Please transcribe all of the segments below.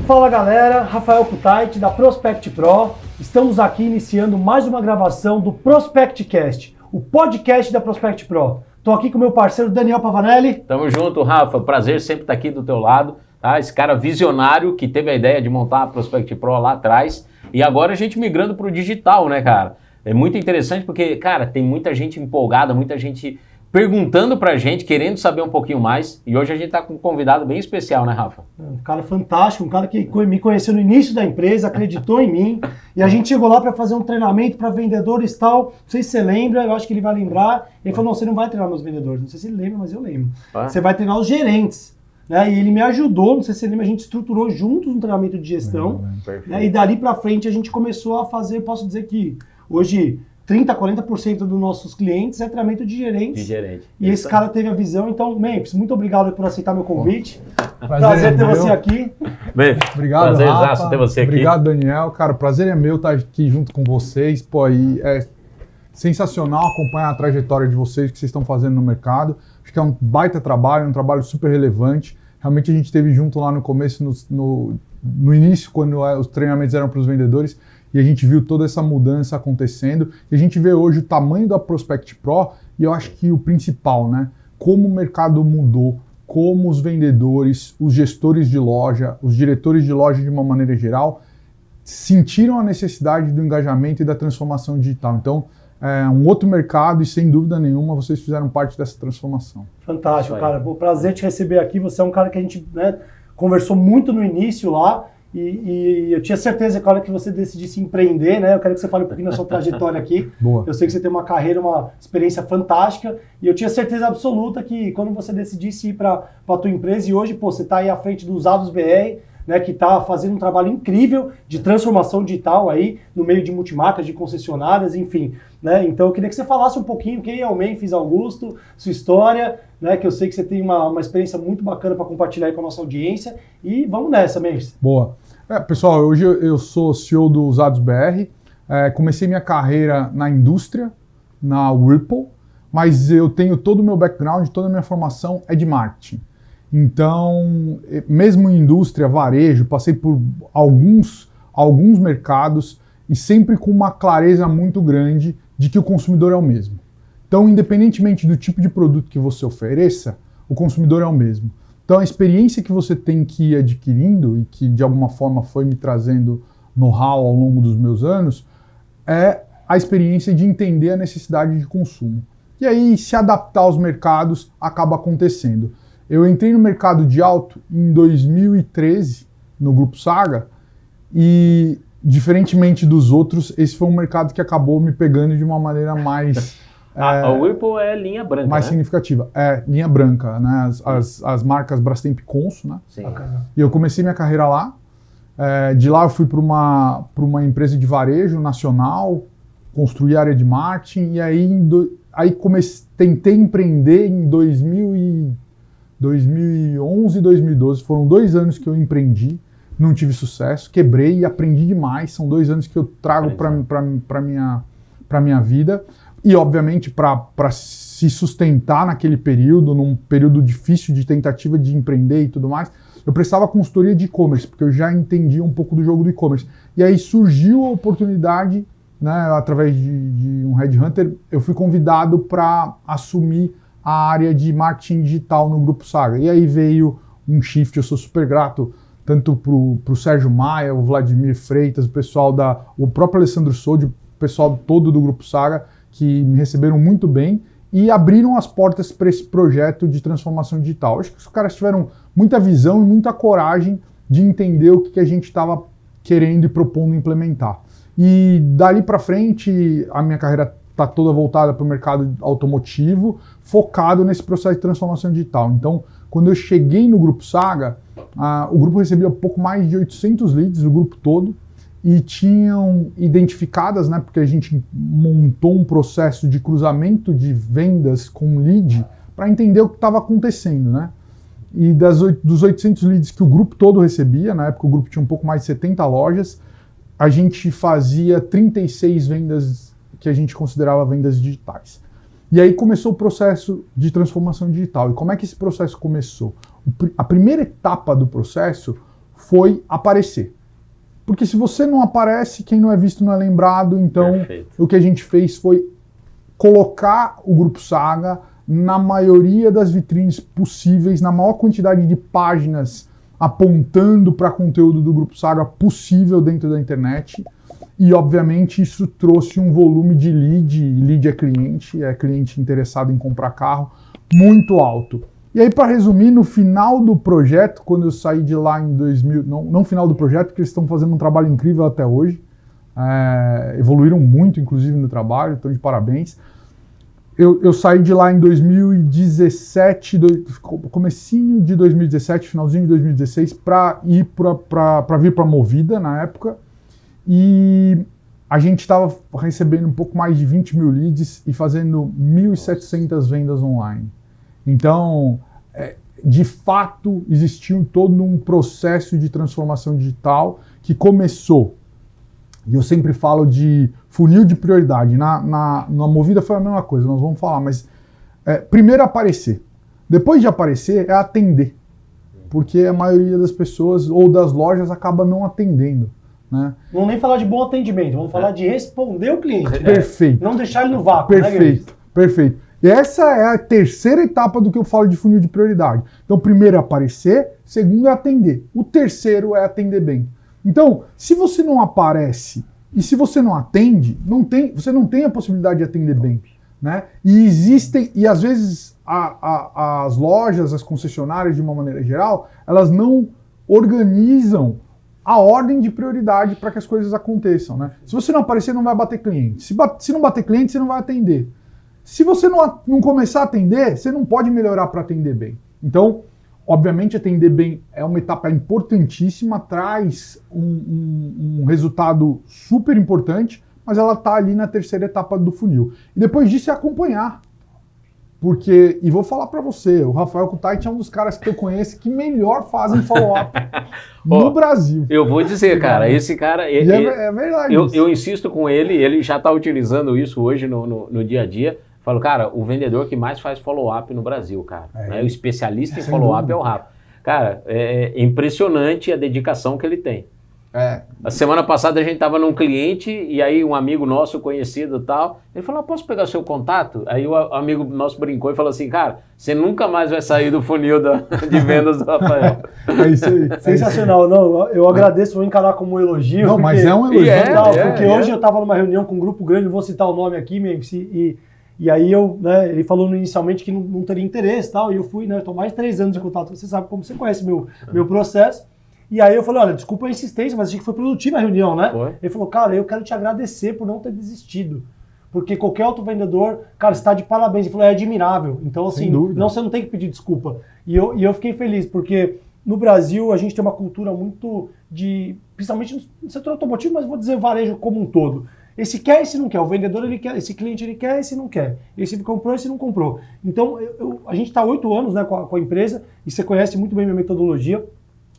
Fala galera, Rafael Kutaiti da Prospect Pro. Estamos aqui iniciando mais uma gravação do ProspectCast, o podcast da Prospect Pro. Estou aqui com o meu parceiro Daniel Pavanelli. Tamo junto, Rafa. Prazer sempre estar aqui do teu lado. Tá? Esse cara visionário que teve a ideia de montar a Prospect Pro lá atrás. E agora a gente migrando para o digital, né, cara? É muito interessante porque, cara, tem muita gente empolgada, muita gente perguntando pra gente, querendo saber um pouquinho mais. E hoje a gente tá com um convidado bem especial, né, Rafa? Um cara fantástico, um cara que me conheceu no início da empresa, acreditou em mim. E a gente chegou lá para fazer um treinamento para vendedores e tal. Não sei se você lembra, eu acho que ele vai lembrar. Ele falou, não, você não vai treinar meus vendedores. Não sei se ele lembra, mas eu lembro. Você vai treinar os gerentes. Né? E ele me ajudou, não sei se você lembra, a gente estruturou juntos um treinamento de gestão. Né? E dali para frente a gente começou a fazer, posso dizer que hoje 30%, 40% dos nossos clientes é treinamento de gerentes. E esse cara teve a visão. Então, Memphis, muito obrigado por aceitar meu convite. Prazer ter você aqui. Bem, obrigado, Rafa. Ter você aqui. Obrigado, Daniel. Cara, o prazer é meu estar aqui junto com vocês. Pô, e é sensacional acompanhar a trajetória de vocês, que vocês estão fazendo no mercado. Acho que é um baita trabalho, um trabalho super relevante. Realmente a gente esteve junto lá no começo, no início, quando os treinamentos eram para os vendedores. E a gente viu toda essa mudança acontecendo. E a gente vê hoje o tamanho da Prospect Pro. E eu acho que o principal, né? Como o mercado mudou, como os vendedores, os gestores de loja, os diretores de loja de uma maneira geral, sentiram a necessidade do engajamento e da transformação digital. Então, é um outro mercado e, sem dúvida nenhuma, vocês fizeram parte dessa transformação. Fantástico, cara. O prazer te receber aqui. Você é um cara que a gente, né, conversou muito no início lá. E eu tinha certeza que a hora que você decidisse empreender, né? Eu quero que você fale um pouquinho da sua trajetória aqui. Boa. Eu sei que você tem uma carreira, uma experiência fantástica. E eu tinha certeza absoluta que quando você decidisse ir para a tua empresa, e hoje, pô, você está aí à frente do Usados BR, né, que está fazendo um trabalho incrível de transformação digital aí no meio de multimarcas, de concessionárias, enfim. Né? Então eu queria que você falasse um pouquinho quem é o Memphis Augusto, sua história, né, que eu sei que você tem uma experiência muito bacana para compartilhar aí com a nossa audiência. E vamos nessa, Memphis. Boa. Pessoal, hoje eu sou CEO do Usados BR. Comecei minha carreira na indústria, na Whirlpool, mas eu tenho todo o meu background, toda a minha formação é de marketing. Então, mesmo em indústria, varejo, passei por alguns mercados e sempre com uma clareza muito grande de que o consumidor é o mesmo. Então, independentemente do tipo de produto que você ofereça, o consumidor é o mesmo. Então, a experiência que você tem que ir adquirindo e que de alguma forma foi me trazendo know-how ao longo dos meus anos é a experiência de entender a necessidade de consumo. E aí, se adaptar aos mercados acaba acontecendo. Eu entrei no mercado de auto em 2013, no Grupo Saga, e, diferentemente dos outros, esse foi um mercado que acabou me pegando de uma maneira mais... a Whirlpool é linha branca, mais né? significativa. É, linha branca, né? As marcas Brastemp e Consul, né? Sim. E eu comecei minha carreira lá. De lá eu fui para uma empresa de varejo nacional, construí área de marketing, e aí, tentei empreender em 2011 e 2012. Foram 2 anos que eu empreendi, não tive sucesso, quebrei e aprendi demais. São 2 anos que eu trago para minha vida. E, obviamente, para se sustentar naquele período, num período difícil de tentativa de empreender e tudo mais, eu prestava consultoria de e-commerce, porque eu já entendia um pouco do jogo do e-commerce. E aí surgiu a oportunidade, né, através de um headhunter, eu fui convidado para assumir a área de marketing digital no Grupo Saga. E aí veio um shift, eu sou super grato tanto para o Sérgio Maia, o Vladimir Freitas, o próprio Alessandro Sodi, o pessoal todo do Grupo Saga, que me receberam muito bem e abriram as portas para esse projeto de transformação digital. Acho que os caras tiveram muita visão e muita coragem de entender o que a gente estava querendo e propondo implementar. E dali para frente, a minha carreira está toda voltada para o mercado automotivo, focado nesse processo de transformação digital. Então, quando eu cheguei no Grupo Saga, o grupo recebia pouco mais de 800 leads, o grupo todo, e tinham identificadas, né, porque a gente montou um processo de cruzamento de vendas com lead para entender o que estava acontecendo, né? E dos 800 leads que o grupo todo recebia, na época o grupo tinha um pouco mais de 70 lojas, a gente fazia 36 vendas que a gente considerava vendas digitais. E aí começou o processo de transformação digital. E como é que esse processo começou? A primeira etapa do processo foi aparecer. Porque se você não aparece, quem não é visto não é lembrado. Então, Perfeito. o que a gente fez foi colocar o Grupo Saga na maioria das vitrines possíveis, na maior quantidade de páginas apontando para conteúdo do Grupo Saga possível dentro da internet. E, obviamente, isso trouxe um volume de lead é cliente interessado em comprar carro, muito alto. E aí, para resumir, no final do projeto, quando eu saí de lá em 2000, não final do projeto, porque eles estão fazendo um trabalho incrível até hoje, evoluíram muito, inclusive, no trabalho, então de parabéns. Eu saí de lá em 2017, comecinho de 2017, finalzinho de 2016, para vir para a Movida na época. E a gente estava recebendo um pouco mais de 20 mil leads e fazendo 1.700 vendas online. Então, de fato, existiu todo um processo de transformação digital que começou. E eu sempre falo de funil de prioridade. Na Movida foi a mesma coisa, nós vamos falar, mas primeiro aparecer. Depois de aparecer, é atender. Porque a maioria das pessoas ou das lojas acaba não atendendo. Né? Vamos nem falar de bom atendimento, vamos falar de responder o cliente. Perfeito. Não deixar ele no vácuo, Perfeito, né, perfeito. E essa é a terceira etapa do que eu falo de funil de prioridade. Então, primeiro é aparecer, segundo é atender. O terceiro é atender bem. Então, se você não aparece e se você não atende, você não tem a possibilidade de atender bem. Né? E às vezes as lojas, as concessionárias, de uma maneira geral, elas não organizam a ordem de prioridade para que as coisas aconteçam. Né? Se você não aparecer, não vai bater cliente. Se não bater cliente, você não vai atender. Se você não começar a atender, você não pode melhorar para atender bem. Então, obviamente, atender bem é uma etapa importantíssima, traz um resultado super importante, mas ela está ali na terceira etapa do funil. E depois disso é acompanhar. Porque, e vou falar para você, o Rafael Kutait é um dos caras que eu conheço que melhor fazem follow-up no Brasil. Eu vou dizer, cara, esse cara... é verdade. Eu insisto com ele já está utilizando isso hoje no dia a dia. Falo, cara, o vendedor que mais faz follow-up no Brasil, cara. Né? O especialista em follow-up é o Rafa. Cara, é impressionante a dedicação que ele tem. A semana passada a gente estava num cliente e aí um amigo nosso conhecido e tal, ele falou, posso pegar seu contato? Aí o amigo nosso brincou e falou assim, cara, você nunca mais vai sair do funil de vendas do Rafael. É isso aí. Sensacional. Não, eu agradeço, vou encarar como um elogio. Não, mas é um elogio. Porque hoje eu estava numa reunião com um grupo grande, vou citar o nome aqui, Memphis, e aí ele falou inicialmente que não teria interesse e tal, e eu fui, né, estou mais de 3 anos de contato, você sabe como você conhece meu processo. E aí eu falei, olha, desculpa a insistência, mas achei que foi produtiva a reunião, né? Foi. Ele falou, cara, eu quero te agradecer por não ter desistido. Porque qualquer outro vendedor, cara, está de parabéns. Ele falou, é admirável. Então, assim, você não tem que pedir desculpa. E eu fiquei feliz, porque no Brasil a gente tem uma cultura muito principalmente no setor automotivo, mas vou dizer varejo como um todo. Esse quer, esse não quer. O vendedor, ele quer. Esse cliente, ele quer, esse não quer. Esse comprou, esse não comprou. Então, a gente está 8 anos, né, com a empresa, e você conhece muito bem minha metodologia.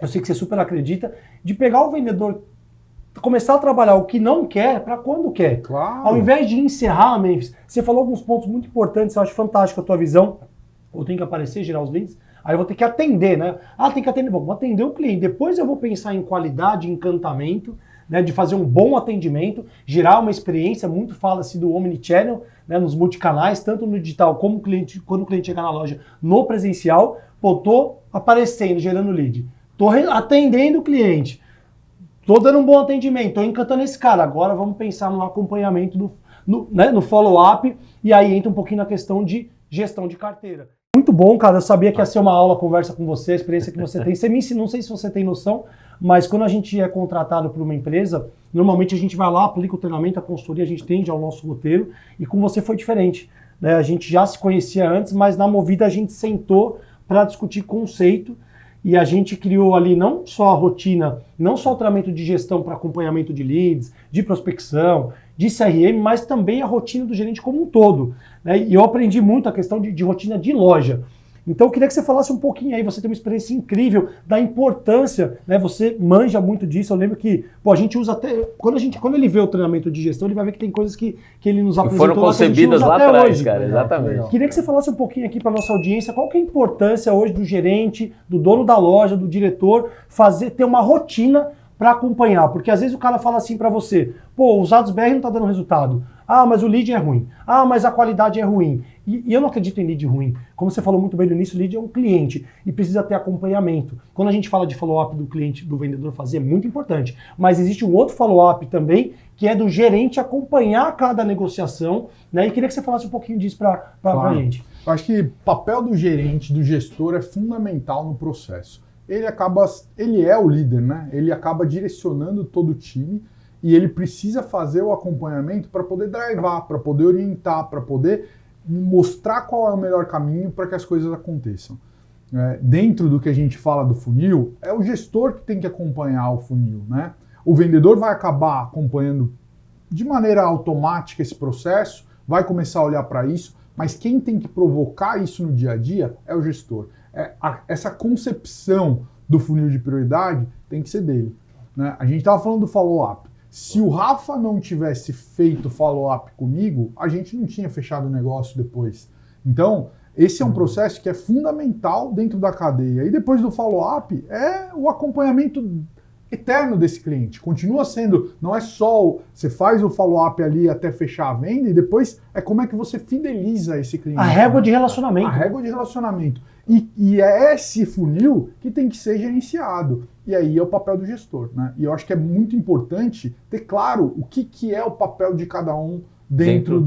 Eu sei que você super acredita, de pegar o vendedor, começar a trabalhar o que não quer para quando quer. Claro. Ao invés de encerrar, Memphis, você falou alguns pontos muito importantes, eu acho fantástico a tua visão. Eu tenho que aparecer, gerar os leads, aí eu vou ter que atender, né? Tem que atender, vamos atender o cliente. Depois eu vou pensar em qualidade, encantamento, né, de fazer um bom atendimento, gerar uma experiência, muito fala-se do omnichannel, né, nos multicanais, tanto no digital como quando o cliente chegar na loja, no presencial. Tô aparecendo, gerando lead. Estou atendendo o cliente, estou dando um bom atendimento, estou encantando esse cara. Agora vamos pensar no acompanhamento, no follow-up, e aí entra um pouquinho na questão de gestão de carteira. Muito bom, cara, eu sabia que ia ser uma aula, conversa com você, a experiência que você tem. Você me ensinou, não sei se você tem noção, mas quando a gente é contratado por uma empresa, normalmente a gente vai lá, aplica o treinamento, a consultoria, a gente tem já o nosso roteiro, e com você foi diferente. Né? A gente já se conhecia antes, mas na Movida a gente sentou para discutir conceito, e a gente criou ali não só a rotina, não só o treinamento de gestão para acompanhamento de leads, de prospecção, de CRM, mas também a rotina do gerente como um todo. Né? E eu aprendi muito a questão de rotina de loja. Então eu queria que você falasse um pouquinho aí, você tem uma experiência incrível da importância, né? Você manja muito disso. Eu lembro que, pô, a gente usa até. Quando ele vê o treinamento de gestão, ele vai ver que tem coisas que ele nos apresentou. Foram concebidas lá atrás, cara, exatamente. Queria que você falasse um pouquinho aqui para nossa audiência, qual que é a importância hoje do gerente, do dono da loja, do diretor, ter uma rotina para acompanhar, porque às vezes o cara fala assim para você, pô, os dados BR não tá dando resultado, mas o lead é ruim, mas a qualidade é ruim, e eu não acredito em lead ruim, como você falou muito bem no início, o lead é um cliente e precisa ter acompanhamento. Quando a gente fala de follow-up do cliente, do vendedor fazer, é muito importante, mas existe um outro follow-up também, que é do gerente acompanhar cada negociação, né, e queria que você falasse um pouquinho disso para a gente. Eu acho que o papel do gerente, do gestor é fundamental no processo. Ele é o líder, né? Ele acaba direcionando todo o time e ele precisa fazer o acompanhamento para poder drivar, para poder orientar, para poder mostrar qual é o melhor caminho para que as coisas aconteçam. Dentro do que a gente fala do funil, é o gestor que tem que acompanhar o funil, né? O vendedor vai acabar acompanhando de maneira automática esse processo, vai começar a olhar para isso, mas quem tem que provocar isso no dia a dia é o gestor. Essa concepção do funil de prioridade tem que ser dele, né? A gente estava falando do follow-up. Se o Rafa não tivesse feito follow-up comigo, a gente não tinha fechado o negócio depois. Então, esse é um processo que é fundamental dentro da cadeia. E depois do follow-up, é o acompanhamento eterno desse cliente. Continua sendo, não é só você faz o follow-up ali até fechar a venda e depois é como é que você fideliza esse cliente. A régua de relacionamento. A régua de relacionamento. E é esse funil que tem que ser gerenciado. E aí é o papel do gestor, né? E eu acho que é muito importante ter claro o que é o papel de cada um dentro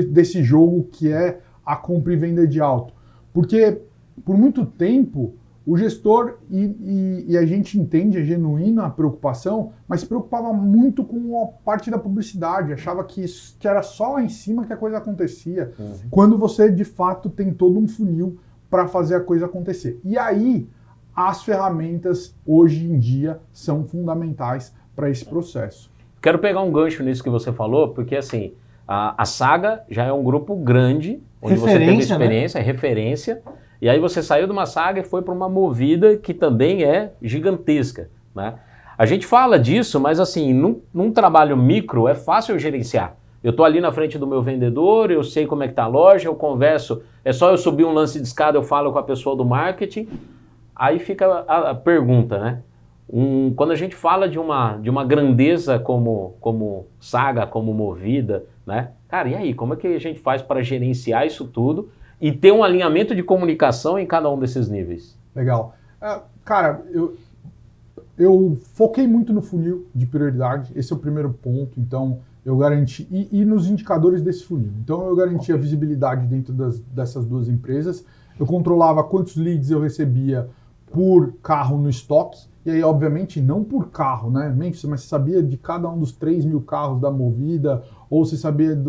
desse jogo que é a compra e venda de auto. Porque por muito tempo o gestor, e a gente entende a genuína preocupação, mas se preocupava muito com a parte da publicidade, achava que era só lá em cima que a coisa acontecia, quando você de fato tem todo um funil para fazer a coisa acontecer. E aí, as ferramentas hoje em dia são fundamentais para esse processo. Quero pegar um gancho nisso que você falou, porque assim, a Saga já é um grupo grande, onde você teve experiência, né? Referência, e aí você saiu de uma Saga e foi para uma Movida que também é gigantesca, né? A gente fala disso, mas assim, num trabalho micro é fácil eu gerenciar. Eu estou ali na frente do meu vendedor, eu sei como é que está a loja, eu converso, é só eu subir um lance de escada, eu falo com a pessoa do marketing. Aí fica a pergunta, né? Quando a gente fala de uma grandeza como Saga, como Movida, né? Cara, e aí, como é que a gente faz para gerenciar isso tudo e ter um alinhamento de comunicação em cada um desses níveis? Legal. Cara, eu foquei muito no funil de prioridade, esse é o primeiro ponto, então eu garanti, e nos indicadores desse funil. Então eu garanti a visibilidade dentro dessas duas empresas, eu controlava quantos leads eu recebia por carro no estoque, e aí obviamente não por carro, né? Mas você sabia de cada um dos 3 mil carros da Movida, ou você sabia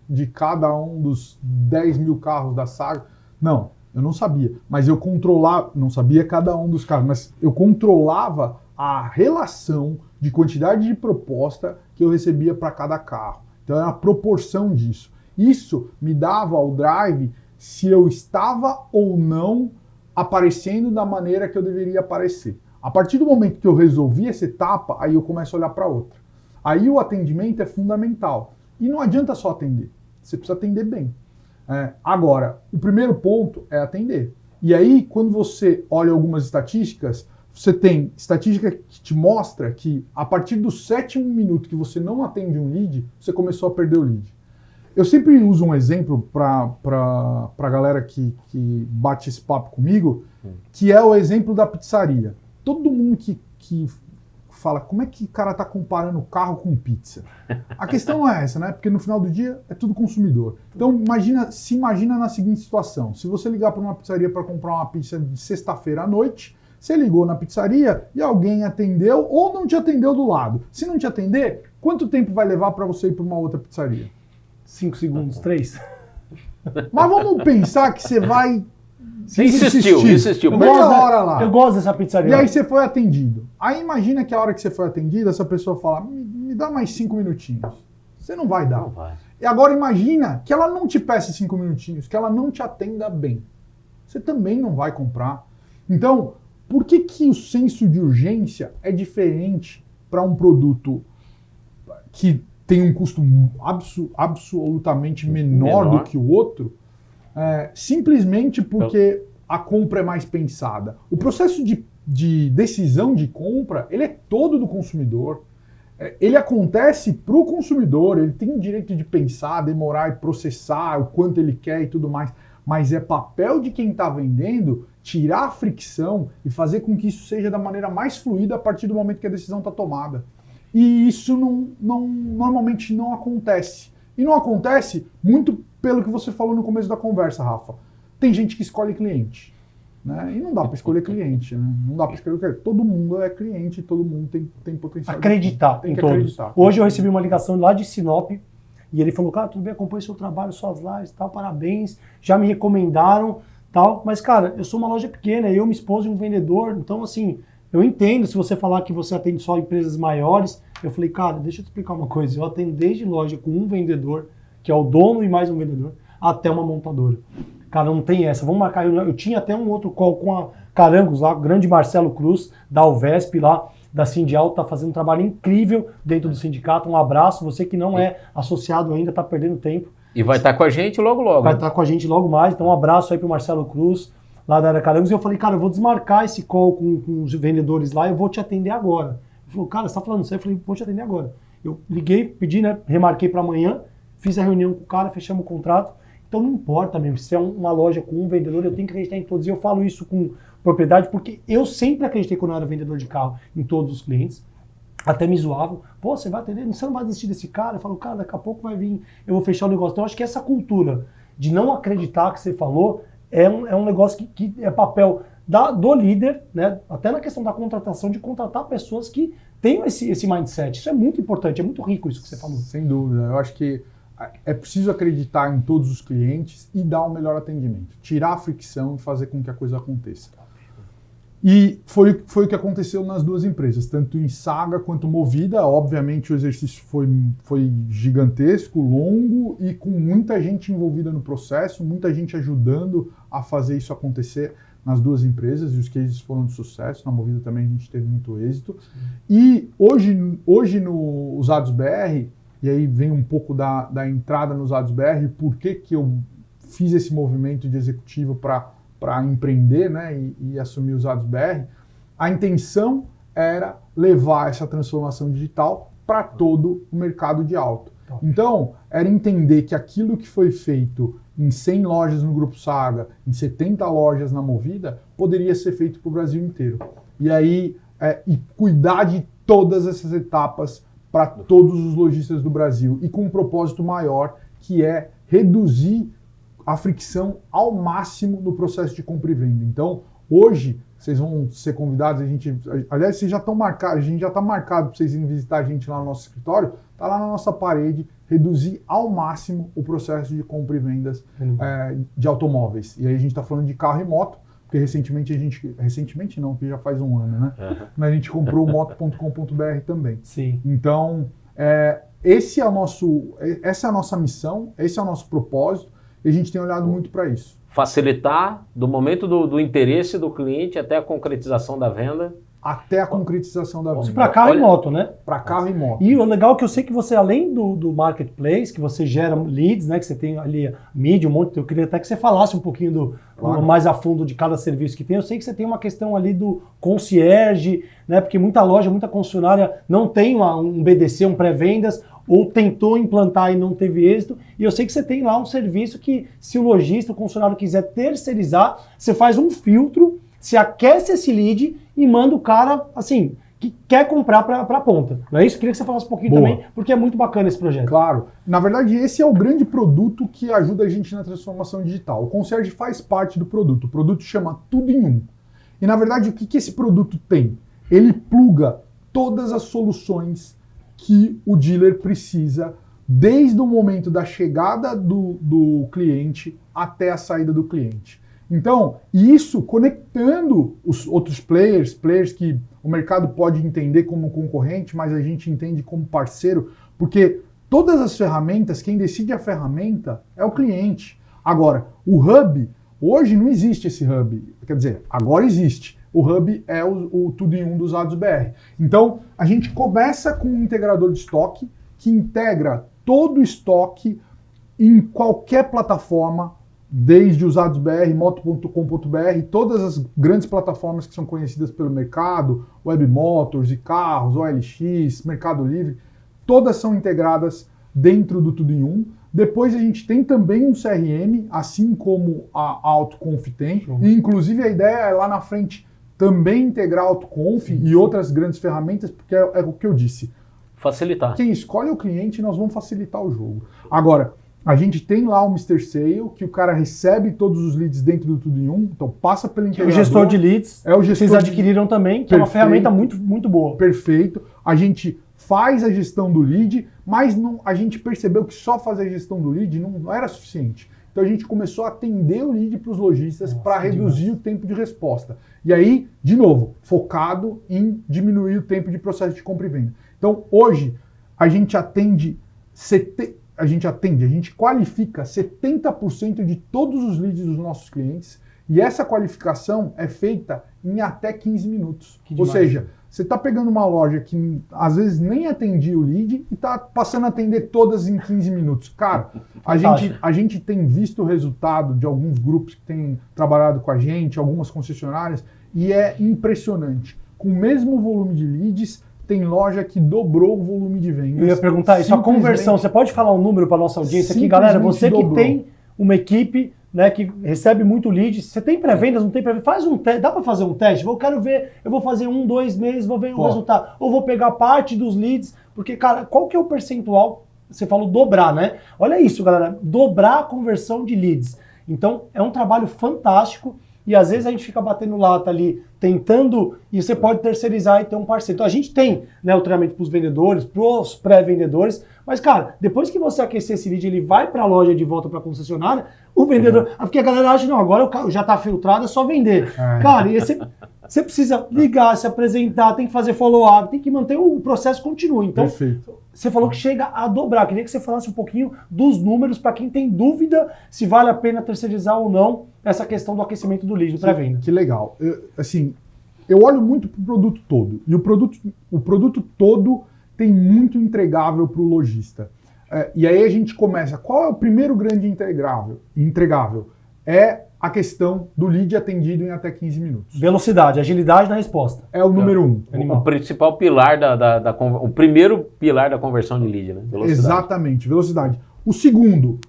de cada um dos 10 mil carros da Saga. Não, eu não sabia, mas eu controlava, não sabia cada um dos carros, mas eu controlava a relação de quantidade de proposta que eu recebia para cada carro. Então era a proporção disso. Isso me dava o drive se eu estava ou não aparecendo da maneira que eu deveria aparecer. A partir do momento que eu resolvi essa etapa, aí eu começo a olhar para outra. Aí o atendimento é fundamental. E não adianta só atender, você precisa atender bem. Agora, o primeiro ponto é atender. E aí, quando você olha algumas estatísticas, você tem estatística que te mostra que a partir do 7º minuto que você não atende um lead, você começou a perder o lead. Eu sempre uso um exemplo para a galera que bate esse papo comigo, que é o exemplo da pizzaria. Todo mundo que fala, como é que o cara está comparando carro com pizza? A questão não é essa, né? Porque no final do dia é tudo consumidor. Então imagina na seguinte situação. Se você ligar para uma pizzaria para comprar uma pizza de sexta-feira à noite, você ligou na pizzaria e alguém atendeu ou não te atendeu do lado. Se não te atender, quanto tempo vai levar para você ir para uma outra pizzaria? 5 segundos, 3. Mas vamos pensar que você vai... Você insistiu. Meia hora lá. Eu gosto dessa pizzaria. E aí você foi atendido. Aí imagina que a hora que você foi atendido, essa pessoa fala, me dá mais 5 minutinhos. Você não vai dar. Não vai. E agora imagina que ela não te peça 5 minutinhos, que ela não te atenda bem. você também não vai comprar. Então, por que o senso de urgência é diferente para um produto que tem um custo absolutamente menor do que o outro? Simplesmente porque a compra é mais pensada. O processo de decisão de compra, ele é todo do consumidor. Ele acontece para o consumidor, ele tem o direito de pensar, demorar e processar o quanto ele quer e tudo mais, mas é papel de quem está vendendo tirar a fricção e fazer com que isso seja da maneira mais fluida a partir do momento que a decisão está tomada. E isso normalmente não acontece. E não acontece muito pelo que você falou no começo da conversa, Rafa. Tem gente que escolhe cliente. Né? E não dá para escolher cliente, né? Não dá para escolher cliente. Todo mundo é cliente, todo mundo tem potencial. Acreditar em todos. Acreditar. Hoje eu recebi uma ligação lá de Sinop e ele falou, cara, tudo bem, acompanho seu trabalho, suas lives, tal, parabéns, já me recomendaram, tal. Mas, cara, eu sou uma loja pequena, eu, minha esposa e um vendedor, então, assim, eu entendo se você falar que você atende só empresas maiores. Eu falei, cara, deixa eu te explicar uma coisa, eu atendo desde loja com um vendedor, que é o dono e mais um vendedor, até uma montadora. Cara, não tem essa. Vamos marcar. Eu tinha até um outro call com a Carangos lá, o grande Marcelo Cruz, da Alvesp lá, da Sindial, tá fazendo um trabalho incrível dentro do sindicato. Um abraço. Você que não é associado ainda, tá perdendo tempo. E vai estar com a gente logo, logo. Vai estar com a gente logo mais. Então, um abraço aí pro Marcelo Cruz, lá da Era Carangos. E eu falei, cara, eu vou desmarcar esse call com os vendedores lá, eu vou te atender agora. Ele falou, cara, você tá falando isso aí? Eu falei, vou te atender agora. Eu liguei, pedi, né, remarquei para amanhã, fiz a reunião com o cara, fechamos o contrato. Então não importa mesmo, se é uma loja com um vendedor, eu tenho que acreditar em todos. E eu falo isso com propriedade porque eu sempre acreditei quando eu era vendedor de carro em todos os clientes. Até me zoavam. Pô, você vai atender? Você não vai desistir desse cara? Eu falo, cara, daqui a pouco vai vir, eu vou fechar o negócio. Então eu acho que essa cultura de não acreditar que você falou é um negócio que é papel do líder, né? Até na questão da contratação, de contratar pessoas que tenham esse mindset. Isso é muito importante, é muito rico isso que você falou. Sem dúvida. Eu acho que é preciso acreditar em todos os clientes e dar um melhor atendimento. Tirar a fricção e fazer com que a coisa aconteça. E foi o que aconteceu nas duas empresas, tanto em Saga quanto Movida. Obviamente o exercício foi gigantesco, longo e com muita gente envolvida no processo, muita gente ajudando a fazer isso acontecer nas duas empresas, e os cases foram de sucesso. Na Movida também a gente teve muito êxito. Sim. E hoje no Usados BR, e aí vem um pouco da entrada nos Usados BR, por que eu fiz esse movimento de executivo para empreender, né, e assumir os Usados BR. A intenção era levar essa transformação digital para todo o mercado de auto. Então, era entender que aquilo que foi feito em 100 lojas no Grupo Saga, em 70 lojas na Movida, poderia ser feito para o Brasil inteiro. E aí, e cuidar de todas essas etapas para todos os lojistas do Brasil, e com um propósito maior, que é reduzir a fricção ao máximo no processo de compra e venda. Então, hoje, vocês vão ser convidados, aliás, vocês já estão marcados, a gente já está marcado para vocês irem visitar a gente lá no nosso escritório, está lá na nossa parede, reduzir ao máximo o processo de compra e vendas de automóveis. E aí a gente está falando de carro e moto, porque recentemente não, porque já faz um ano, né? Mas a gente comprou o moto.com.br também. Sim. Então, essa é a nossa missão, esse é o nosso propósito, e a gente tem olhado muito para isso. Facilitar do momento do interesse do cliente até a concretização da venda. Até a concretização da venda. Para carro e moto, né? Para carro e moto. E o legal é que eu sei que você, além do marketplace, que você gera leads, né? Que você tem ali mídia, um monte. Eu queria até que você falasse um pouquinho mais a fundo de cada serviço que tem. Eu sei que você tem uma questão ali do concierge, né? Porque muita loja, muita concessionária não tem um BDC, um pré-vendas, ou tentou implantar e não teve êxito. E eu sei que você tem lá um serviço que, se o lojista, o concessionário quiser terceirizar, você faz um filtro, você aquece esse lead e manda o cara, assim, que quer comprar para a ponta. Não é isso? Queria que você falasse um pouquinho também, porque é muito bacana esse projeto. Claro. Na verdade, esse é o grande produto que ajuda a gente na transformação digital. O concierge faz parte do produto. O produto chama Tudo em Um. E, na verdade, o que esse produto tem? Ele pluga todas as soluções que o dealer precisa, desde o momento da chegada do cliente até a saída do cliente. Então, isso conectando os outros players que o mercado pode entender como concorrente, mas a gente entende como parceiro, porque todas as ferramentas, quem decide a ferramenta é o cliente. Agora, o hub, Hoje não existe esse hub. Quer dizer, agora existe. O hub é o tudo em um dos Usados BR. Então, a gente começa com um integrador de estoque que integra todo o estoque em qualquer plataforma, desde Usados BR, moto.com.br, todas as grandes plataformas que são conhecidas pelo mercado, Webmotors, e Carros, OLX, Mercado Livre, todas são integradas dentro do tudo em um. Depois a gente tem também um CRM, assim como a AutoConf tem, e inclusive a ideia é lá na frente também integrar a AutoConf e outras grandes ferramentas, porque é o que eu disse. Facilitar. Quem escolhe é o cliente, nós vamos facilitar o jogo. Agora, a gente tem lá o Mr. Sale, que o cara recebe todos os leads dentro do tudo em um, então passa pelo integrador. O gestor de leads, é o gestor vocês adquiriram também, que é uma ferramenta muito, muito boa. Perfeito. A gente faz a gestão do lead, mas não, a gente percebeu que só fazer a gestão do lead não era suficiente. Então a gente começou a atender o lead para os lojistas para reduzir o tempo de resposta. E aí, de novo, focado em diminuir o tempo de processo de compra e venda. Então hoje a gente qualifica 70% de todos os leads dos nossos clientes e essa qualificação é feita em até 15 minutos. Ou seja, você está pegando uma loja que às vezes nem atendia o lead e está passando a atender todas em 15 minutos. Cara, a gente tem visto o resultado de alguns grupos que têm trabalhado com a gente, algumas concessionárias, e é impressionante. Com o mesmo volume de leads, tem loja que dobrou o volume de vendas. Eu ia perguntar isso, a conversão, você pode falar um número para nossa audiência aqui, galera? Você que tem uma equipe, né, que recebe muito lead, você tem pré-vendas, não tem pré-vendas, faz um teste, dá para fazer um teste? Eu quero ver, eu vou fazer 1, 2 meses, vou ver o resultado, ou vou pegar parte dos leads, porque, cara, qual que é o percentual? Você falou dobrar, né? Olha isso, galera, dobrar a conversão de leads. Então, é um trabalho fantástico, e às vezes a gente fica batendo lata ali, tentando, e você pode terceirizar e ter um parceiro. Então a gente tem, né, o treinamento para os vendedores, para os pré-vendedores, mas cara, depois que você aquecer esse lead, ele vai para a loja de volta para a concessionária, o vendedor, porque a galera acha, não, agora já está filtrado, é só vender. Cara, e você precisa ligar, se apresentar, tem que fazer follow-up, tem que manter o processo contínuo. Então, você falou que chega a dobrar. Queria que você falasse um pouquinho dos números para quem tem dúvida se vale a pena terceirizar ou não essa questão do aquecimento do lead, do pré-venda. Que legal. Eu olho muito para o produto todo. E o produto todo tem muito entregável para o lojista. E aí a gente começa. Qual é o primeiro grande entregável? É a questão do lead atendido em até 15 minutos. Velocidade, agilidade na resposta. É o número 1. O principal pilar o primeiro pilar da conversão de lead, né? Velocidade. Exatamente, velocidade. O segundo,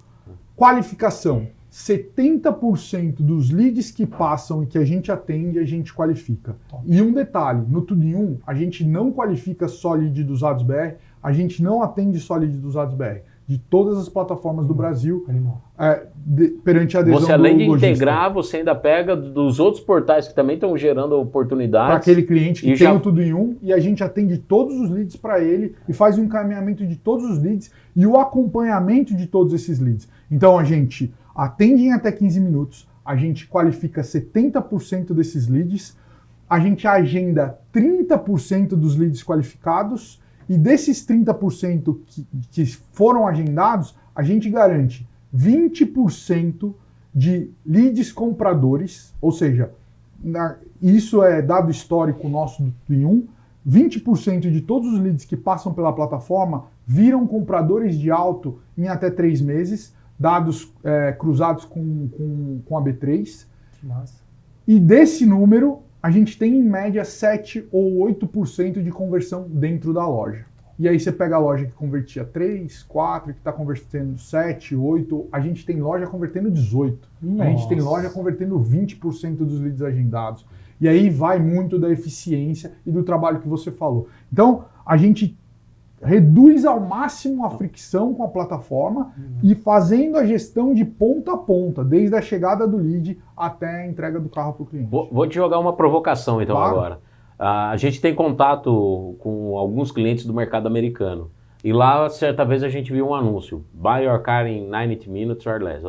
qualificação. 70% dos leads que passam e que a gente atende, a gente qualifica. E um detalhe, no Tudo em Um, a gente não qualifica só lead dos Usados BR, a gente não atende só lead dos Usados BR. De todas as plataformas do Brasil, perante a adesão do lojista. Você, além de integrar, você ainda pega dos outros portais que também estão gerando oportunidades. Para aquele cliente que tem o Tudo em Um, e a gente atende todos os leads para ele e faz o encaminhamento de todos os leads e o acompanhamento de todos esses leads. Então a gente atende em até 15 minutos, a gente qualifica 70% desses leads, a gente agenda 30% dos leads qualificados, e desses 30% que foram agendados, a gente garante 20% de leads compradores, ou seja, isso é dado histórico nosso do Tudo em Um, 20% de todos os leads que passam pela plataforma viram compradores de auto em até 3 meses, dados cruzados com a B3. Nossa. E desse número, a gente tem em média 7 ou 8% de conversão dentro da loja. E aí você pega a loja que convertia 3, 4, que está convertendo 7, 8, a gente tem loja convertendo 18. Nossa. A gente tem loja convertendo 20% dos leads agendados. E aí vai muito da eficiência e do trabalho que você falou. Então, a gente reduz ao máximo a fricção com a plataforma e fazendo a gestão de ponta a ponta, desde a chegada do lead até a entrega do carro para o cliente. Vou te jogar uma provocação então agora. A gente tem contato com alguns clientes do mercado americano e lá certa vez a gente viu um anúncio: Buy your car in 90 minutes or less.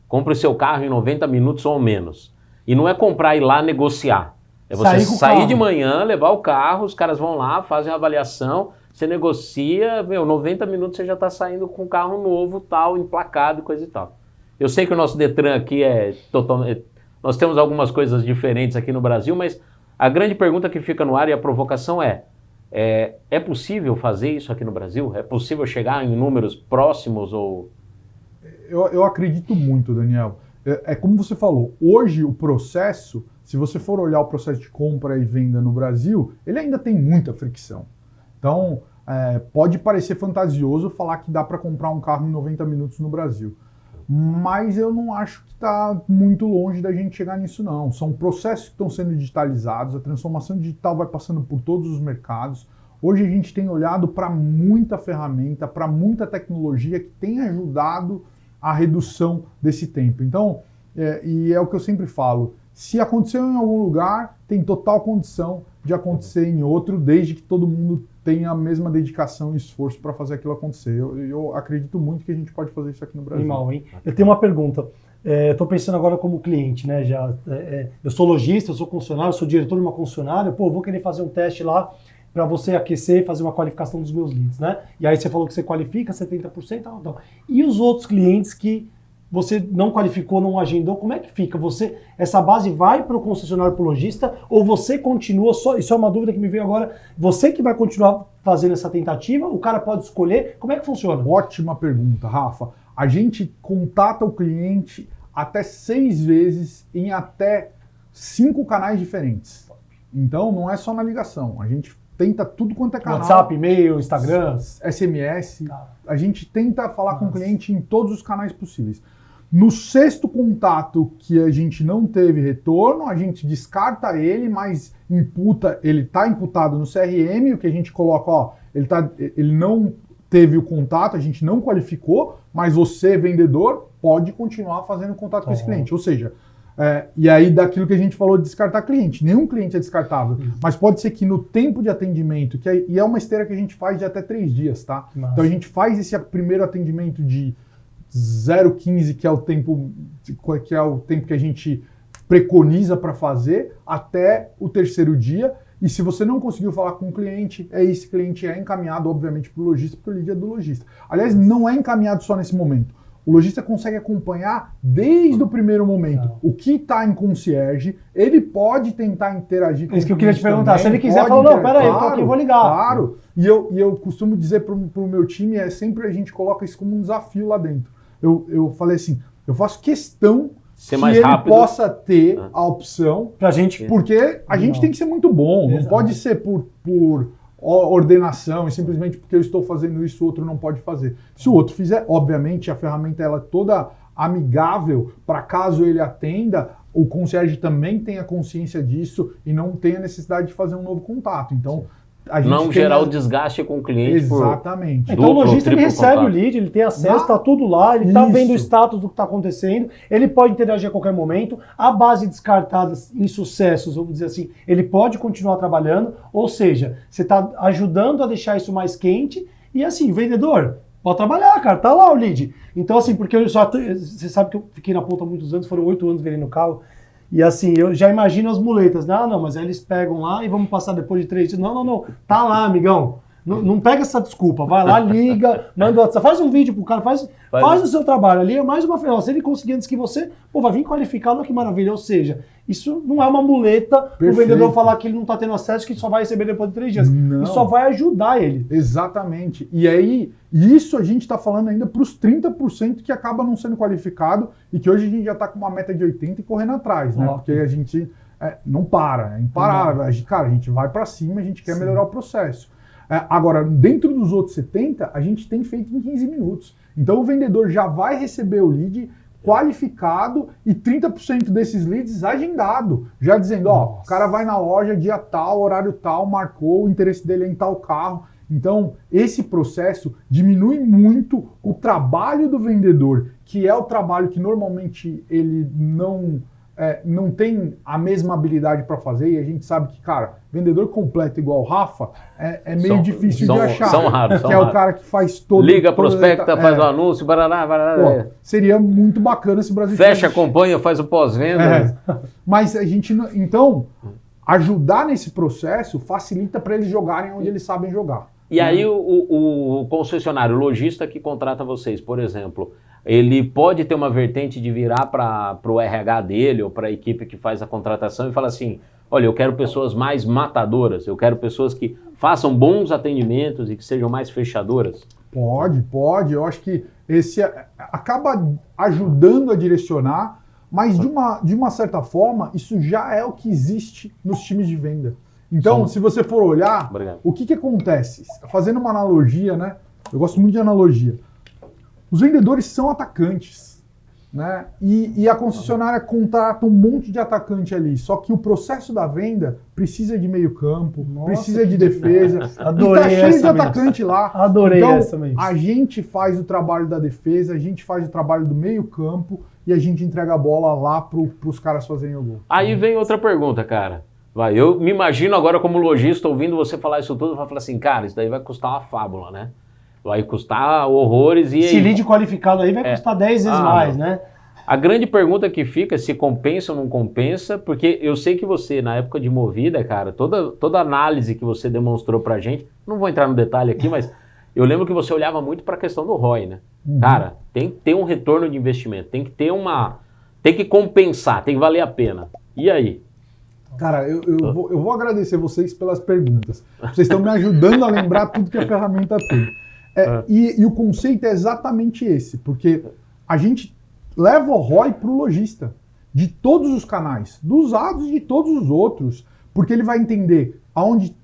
Compre o seu carro em 90 minutos ou menos. E não é comprar e ir lá negociar. É você sair de manhã, levar o carro, os caras vão lá, fazem a avaliação, você negocia, 90 minutos você já está saindo com um carro novo, tal, emplacado e coisa e tal. Eu sei que o nosso Detran aqui nós temos algumas coisas diferentes aqui no Brasil, mas a grande pergunta que fica no ar e a provocação é possível fazer isso aqui no Brasil? É possível chegar em números próximos ou... Eu acredito muito, Daniel. É como você falou, hoje o processo, se você for olhar o processo de compra e venda no Brasil, ele ainda tem muita fricção. Então, pode parecer fantasioso falar que dá para comprar um carro em 90 minutos no Brasil. Mas eu não acho que está muito longe da gente chegar nisso, não. São processos que estão sendo digitalizados, a transformação digital vai passando por todos os mercados. Hoje a gente tem olhado para muita ferramenta, para muita tecnologia que tem ajudado a redução desse tempo. Então, e é o que eu sempre falo, se aconteceu em algum lugar, tem total condição de acontecer em outro, desde que todo mundo tenha a mesma dedicação e esforço para fazer aquilo acontecer. Eu acredito muito que a gente pode fazer isso aqui no Brasil. Animal, hein? Eu tenho uma pergunta. Estou pensando agora como cliente, né? Eu sou lojista, eu sou concessionário, eu sou diretor de uma concessionária, vou querer fazer um teste lá para você aquecer e fazer uma qualificação dos meus leads, né? E aí você falou que você qualifica 70%, tal. E os outros clientes que você não qualificou, não agendou, como é que fica? Essa base vai para o concessionário, para o lojista, ou você continua, isso é uma dúvida que me veio agora, você que vai continuar fazendo essa tentativa, o cara pode escolher, como é que funciona? Ótima pergunta, Rafa. A gente contata o cliente até 6 vezes em até 5 canais diferentes. Então não é só na ligação, a gente tenta tudo quanto é canal. WhatsApp, e-mail, Instagram, SMS. A gente tenta falar com o cliente em todos os canais possíveis. No 6º contato que a gente não teve retorno, a gente descarta ele, mas ele está imputado no CRM, o que a gente coloca, ele não teve o contato, a gente não qualificou, mas você, vendedor, pode continuar fazendo contato com esse cliente. Ou seja, e aí daquilo que a gente falou de descartar cliente, nenhum cliente é descartável, mas pode ser que no tempo de atendimento, e é uma esteira que a gente faz de até 3 dias, tá? Nossa. Então a gente faz esse primeiro atendimento de 0,15, que é o tempo que a gente preconiza para fazer, até o 3º dia. E se você não conseguiu falar com o cliente, esse cliente é encaminhado, obviamente, para o lojista, porque o lead é do lojista. Aliás, não é encaminhado só nesse momento. O lojista consegue acompanhar desde o primeiro momento o que está em concierge, ele pode tentar interagir com o cliente. Isso que eu queria te perguntar, também, se ele quiser, fala, não, peraí, eu tô aqui, eu vou ligar. Claro, e eu costumo dizer para o meu time, sempre a gente coloca isso como um desafio lá dentro. Eu falei assim, eu faço questão ser que mais ele rápido. possa ter a opção, Pra gente, porque a gente tem que ser muito bom, não pode ser por ordenação e simplesmente porque eu estou fazendo isso, o outro não pode fazer. Se o outro fizer, obviamente a ferramenta ela é toda amigável para caso ele atenda, o concierge também tenha consciência disso e não tenha necessidade de fazer um novo contato. Então, a gente não gerar o desgaste com o cliente. Exatamente. Então o lojista ele recebe o lead, ele tem acesso, está tudo lá, ele está vendo o status do que está acontecendo, ele pode interagir a qualquer momento, a base descartada em sucessos, vamos dizer assim, ele pode continuar trabalhando, ou seja, você está ajudando a deixar isso mais quente e assim, vendedor, pode trabalhar, cara, tá lá o lead. Então assim, porque você sabe que eu fiquei na ponta há muitos anos, foram 8 anos vendendo carro, e assim, eu já imagino as muletas, né? Não, mas aí eles pegam lá e vamos passar depois de 3 dias. Não, tá lá, amigão. Não pega essa desculpa, vai lá, liga, manda o WhatsApp, faz um vídeo pro cara, faz o seu trabalho ali, é mais uma ferramenta. Se ele conseguir antes que você, vai vir qualificado, olha que maravilha. Ou seja, isso não é uma muleta pro vendedor falar que ele não tá tendo acesso, que só vai receber depois de 3 dias. Não. Isso só vai ajudar ele. Exatamente. E aí, isso a gente está falando ainda para os 30% que acaba não sendo qualificado e que hoje a gente já está com uma meta de 80% e correndo atrás, né? Porque a gente não para, é imparável. A gente vai para cima, a gente quer melhorar o processo. Agora, dentro dos outros 70%, a gente tem feito em 15 minutos. Então o vendedor já vai receber o lead qualificado e 30% desses leads agendado. Já dizendo, o cara vai na loja dia tal, horário tal, marcou, o interesse dele é em tal carro. Então, esse processo diminui muito o trabalho do vendedor, que é o trabalho que normalmente ele não tem a mesma habilidade para fazer, e a gente sabe que, cara, vendedor completo igual o Rafa é meio difícil de achar. São raros. Que é o cara que faz todo... Liga, prospecta, faz o anúncio, barará. Seria muito bacana se o Brasil... Fecha, acompanha, faz o pós-venda. Mas a gente... Então, ajudar nesse processo facilita para eles jogarem onde eles sabem jogar. E aí o concessionário, o lojista que contrata vocês, por exemplo, ele pode ter uma vertente de virar para o RH dele ou para a equipe que faz a contratação e falar assim, olha, eu quero pessoas mais matadoras, eu quero pessoas que façam bons atendimentos e que sejam mais fechadoras? Pode. Eu acho que esse acaba ajudando a direcionar, mas de uma certa forma, isso já é o que existe nos times de venda. Então, se você for olhar, o que acontece? Fazendo uma analogia, né? Eu gosto muito de analogia. Os vendedores são atacantes, né? E a concessionária contrata um monte de atacante ali. Só que o processo da venda precisa de meio campo, precisa de defesa. Adorei, e tá cheio de atacante lá. Adorei então, essa mesmo. A gente faz o trabalho da defesa, a gente faz o trabalho do meio campo e a gente entrega a bola lá pros caras fazerem o gol. Aí vem outra pergunta, cara. Eu me imagino agora como lojista ouvindo você falar isso tudo, vai falar assim, cara, isso daí vai custar uma fábula, né? Vai custar horrores e... Se lead qualificado aí vai custar 10 vezes mais, né? A grande pergunta que fica é se compensa ou não compensa, porque eu sei que você, na época de Movida, cara, toda análise que você demonstrou pra gente, não vou entrar no detalhe aqui, mas eu lembro que você olhava muito pra questão do ROI, né? Cara, tem que ter um retorno de investimento, tem que ter tem que compensar, tem que valer a pena. E aí? Cara, eu vou agradecer vocês pelas perguntas. Vocês estão me ajudando a lembrar tudo que a ferramenta tem. E o conceito é exatamente esse, porque a gente leva o ROI para o lojista, de todos os canais, dos usados e de todos os outros, porque ele vai entender aonde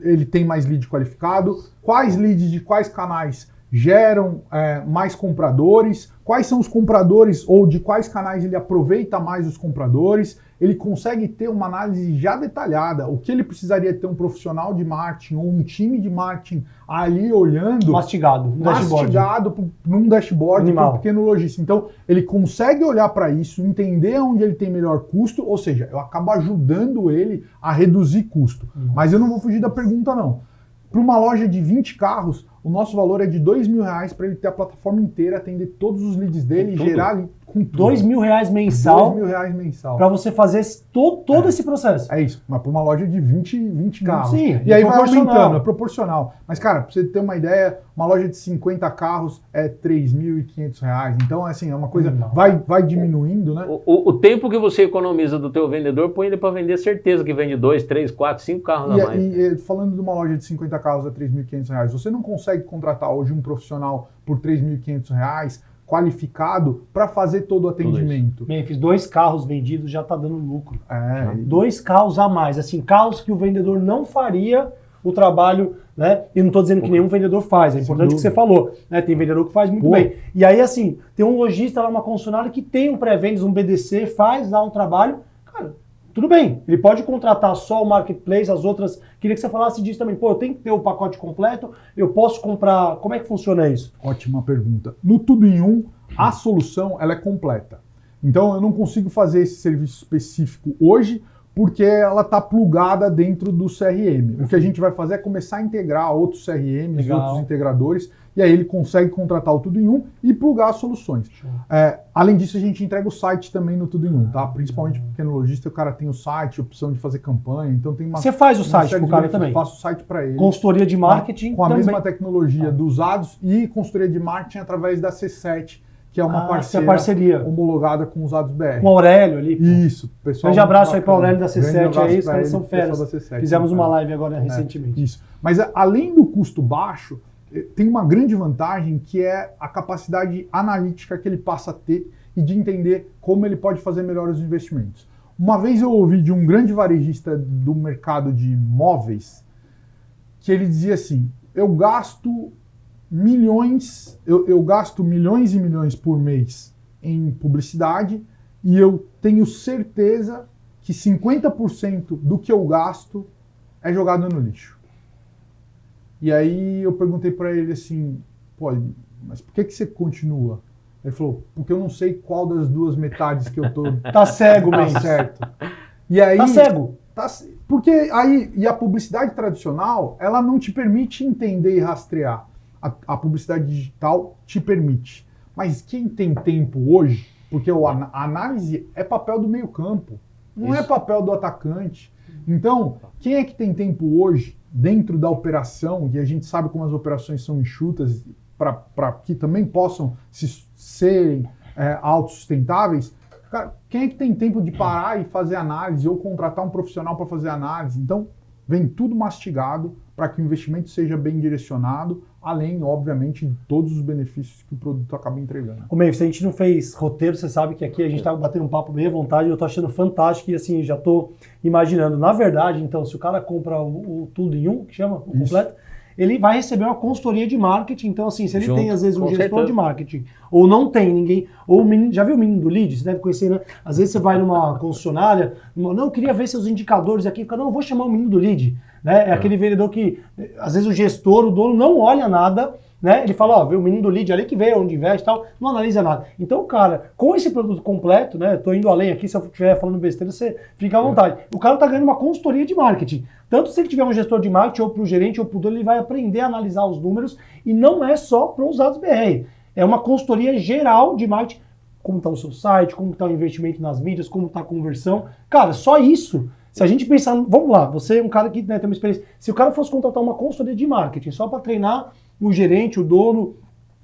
ele tem mais lead qualificado, quais leads de quais canais geram mais compradores, quais são os compradores ou de quais canais ele aproveita mais os compradores. Ele consegue ter uma análise já detalhada, o que ele precisaria ter um profissional de marketing ou um time de marketing ali olhando... Mastigado num dashboard para um pequeno lojista. Então, ele consegue olhar para isso, entender onde ele tem melhor custo, ou seja, eu acabo ajudando ele a reduzir custo. Mas eu não vou fugir da pergunta, não. Para uma loja de 20 carros, o nosso valor é de R$2.000 para ele ter a plataforma inteira, atender todos os leads dele e gerar com tudo. R$2.000 mensal. R$2.000 mensal. Para você fazer todo esse processo. É isso, mas para uma loja de 20 carros. Sim, e aí vai aumentando, é proporcional. Mas, cara, para você ter uma ideia, uma loja de 50 carros é R$3.500. Então, assim, é uma coisa, vai diminuindo, né? O tempo que você economiza do teu vendedor, põe ele para vender certeza que vende 2, 3, 4, 5 carros a mais. E falando de uma loja de 50 carros a R$3.500, você não consegue contratar hoje um profissional por R$3.500 qualificado para fazer todo o atendimento. Bem, fiz 2 carros vendidos, já está dando lucro. 2 carros a mais, assim, carros que o vendedor não faria o trabalho, né? E não estou dizendo que nenhum vendedor faz, é importante que você falou, né? Tem vendedor que faz muito bem. E aí, assim, tem um lojista lá, uma concessionária que tem um pré-vendas, um BDC, faz lá um trabalho, cara, tudo bem, ele pode contratar só o marketplace, as outras... Queria que você falasse disso também. Pô, eu tenho que ter o pacote completo, eu posso comprar... Como é que funciona isso? Ótima pergunta. No Tudo em Um, a solução ela é completa. Então, eu não consigo fazer esse serviço específico hoje, porque ela está plugada dentro do CRM. O que a gente vai fazer é começar a integrar outros CRMs, outros integradores, e aí ele consegue contratar o Tudo em Um e plugar as soluções. Além disso, a gente entrega o site também no Tudo em Um, tá? Principalmente para o pequeno lojista, o cara tem o site, opção de fazer campanha, então tem uma... Você faz o site para o cara também? Eu faço o site para ele. Consultoria de marketing com a mesma tecnologia dos usados e consultoria de marketing através da C7, que é uma parceria homologada com os usados BR. Com o Aurélio ali. Isso, pessoal. Grande abraço aí para o Aurélio da C7, aí, os caras são feras. C7, fizemos uma live agora recentemente. Isso. Mas além do custo baixo, tem uma grande vantagem que é a capacidade analítica que ele passa a ter e de entender como ele pode fazer melhor os investimentos. Uma vez eu ouvi de um grande varejista do mercado de móveis que ele dizia assim, eu gasto milhões e milhões por mês em publicidade e eu tenho certeza que 50% do que eu gasto é jogado no lixo. E aí eu perguntei para ele assim, pô, mas por que você continua? Ele falou, porque eu não sei qual das duas metades que eu tô... Tá cego mesmo. Tá certo. E aí, tá cego. Porque aí, a publicidade tradicional, ela não te permite entender e rastrear. A publicidade digital te permite. Mas quem tem tempo hoje, porque a análise é papel do meio campo, não é papel do atacante. Então, quem é que tem tempo hoje, dentro da operação, e a gente sabe como as operações são enxutas, para que também possam se serem autossustentáveis, cara, quem é que tem tempo de parar e fazer análise ou contratar um profissional para fazer análise? Então, vem tudo mastigado para que o investimento seja bem direcionado, além, obviamente, de todos os benefícios que o produto acaba entregando. Ô, Meio, se a gente não fez roteiro, você sabe que aqui a gente está batendo um papo bem à vontade, eu estou achando fantástico e assim, já estou imaginando. Na verdade, então, se o cara compra o tudo em um, que chama, o completo, ele vai receber uma consultoria de marketing. Então, assim, se ele tem, às vezes, um gestor de marketing, ou não tem ninguém, ou o menino, já viu o menino do lead? Você deve conhecer, né? Às vezes você vai numa concessionária, não, eu queria ver seus indicadores aqui, fica, não, eu vou chamar o menino do lead. Né? É aquele vendedor que, às vezes, o gestor, o dono, não olha nada, né? Ele fala, ó, vê o menino do lead ali que vê onde investe e tal, não analisa nada. Então, cara, com esse produto completo, né? Tô indo além aqui, se eu estiver falando besteira, você fica à vontade. O cara tá ganhando uma consultoria de marketing. Tanto se ele tiver um gestor de marketing, ou pro gerente, ou pro dono, ele vai aprender a analisar os números, e não é só para os dados BR. É uma consultoria geral de marketing. Como tá o seu site, como tá o investimento nas mídias, como tá a conversão. Cara, só isso. Se a gente pensar, vamos lá, você é um cara que, né, tem uma experiência. Se o cara fosse contratar uma consultoria de marketing só para treinar o gerente, o dono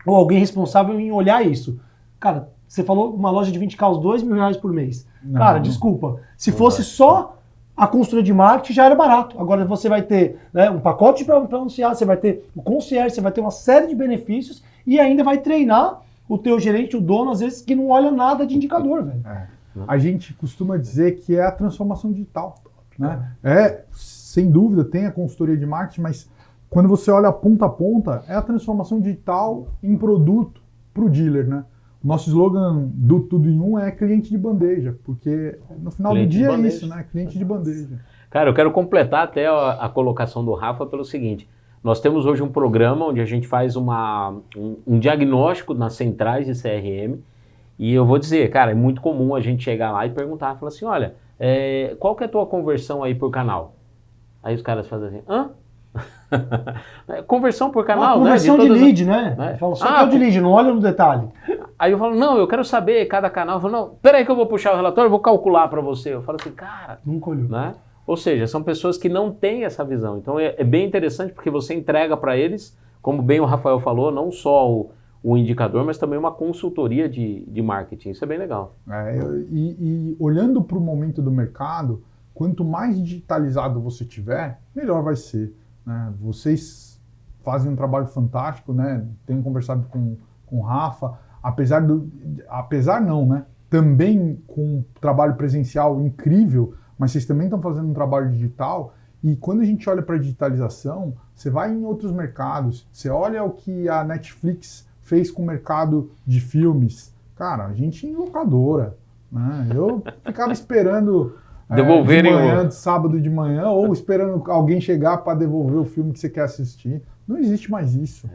ou alguém responsável em olhar isso. Cara, você falou uma loja de 20k, os R$2.000 por mês. Não, cara, não. desculpa. Se fosse só a consultoria de marketing, já era barato. Agora você vai ter, né, um pacote para anunciar, você vai ter o concierge, você vai ter uma série de benefícios e ainda vai treinar o teu gerente, o dono, às vezes, que não olha nada de indicador, velho. A gente costuma dizer que é a transformação digital, né? Sem dúvida, tem a consultoria de marketing, mas quando você olha ponta a ponta, é a transformação digital em produto para o dealer, né? O nosso slogan do Tudo em Um é cliente de bandeja, porque no final do dia é isso, né? Cliente de bandeja. Cara, eu quero completar até a colocação do Rafa pelo seguinte. Nós temos hoje um programa onde a gente faz um diagnóstico nas centrais de CRM. E eu vou dizer, cara, é muito comum a gente chegar lá e perguntar, falar assim, olha, qual que é a tua conversão aí por canal? Aí os caras fazem assim, hã? Conversão por canal, conversão né? de lead, né? Fala só que é o de lead, não olha no detalhe. Aí eu falo, não, eu quero saber cada canal. Eu falo, não, peraí que eu vou puxar o relatório, eu vou calcular para você. Eu falo assim, cara... Nunca olhou. Né? Ou seja, são pessoas que não têm essa visão. Então é bem interessante porque você entrega para eles, como bem o Rafael falou, não só o indicador, mas também uma consultoria de marketing. Isso é bem legal. E olhando para o momento do mercado, quanto mais digitalizado você tiver, melhor vai ser. Né? Vocês fazem um trabalho fantástico, né? Tenho conversado com o Rafa, apesar não, né? Também com um trabalho presencial incrível, mas vocês também estão fazendo um trabalho digital. E quando a gente olha para a digitalização, você vai em outros mercados, você olha o que a Netflix fez com o mercado de filmes. Cara, a gente em locadora, né? Eu ficava esperando devolverem de manhã, de sábado de manhã, ou esperando alguém chegar para devolver o filme que você quer assistir. Não existe mais isso.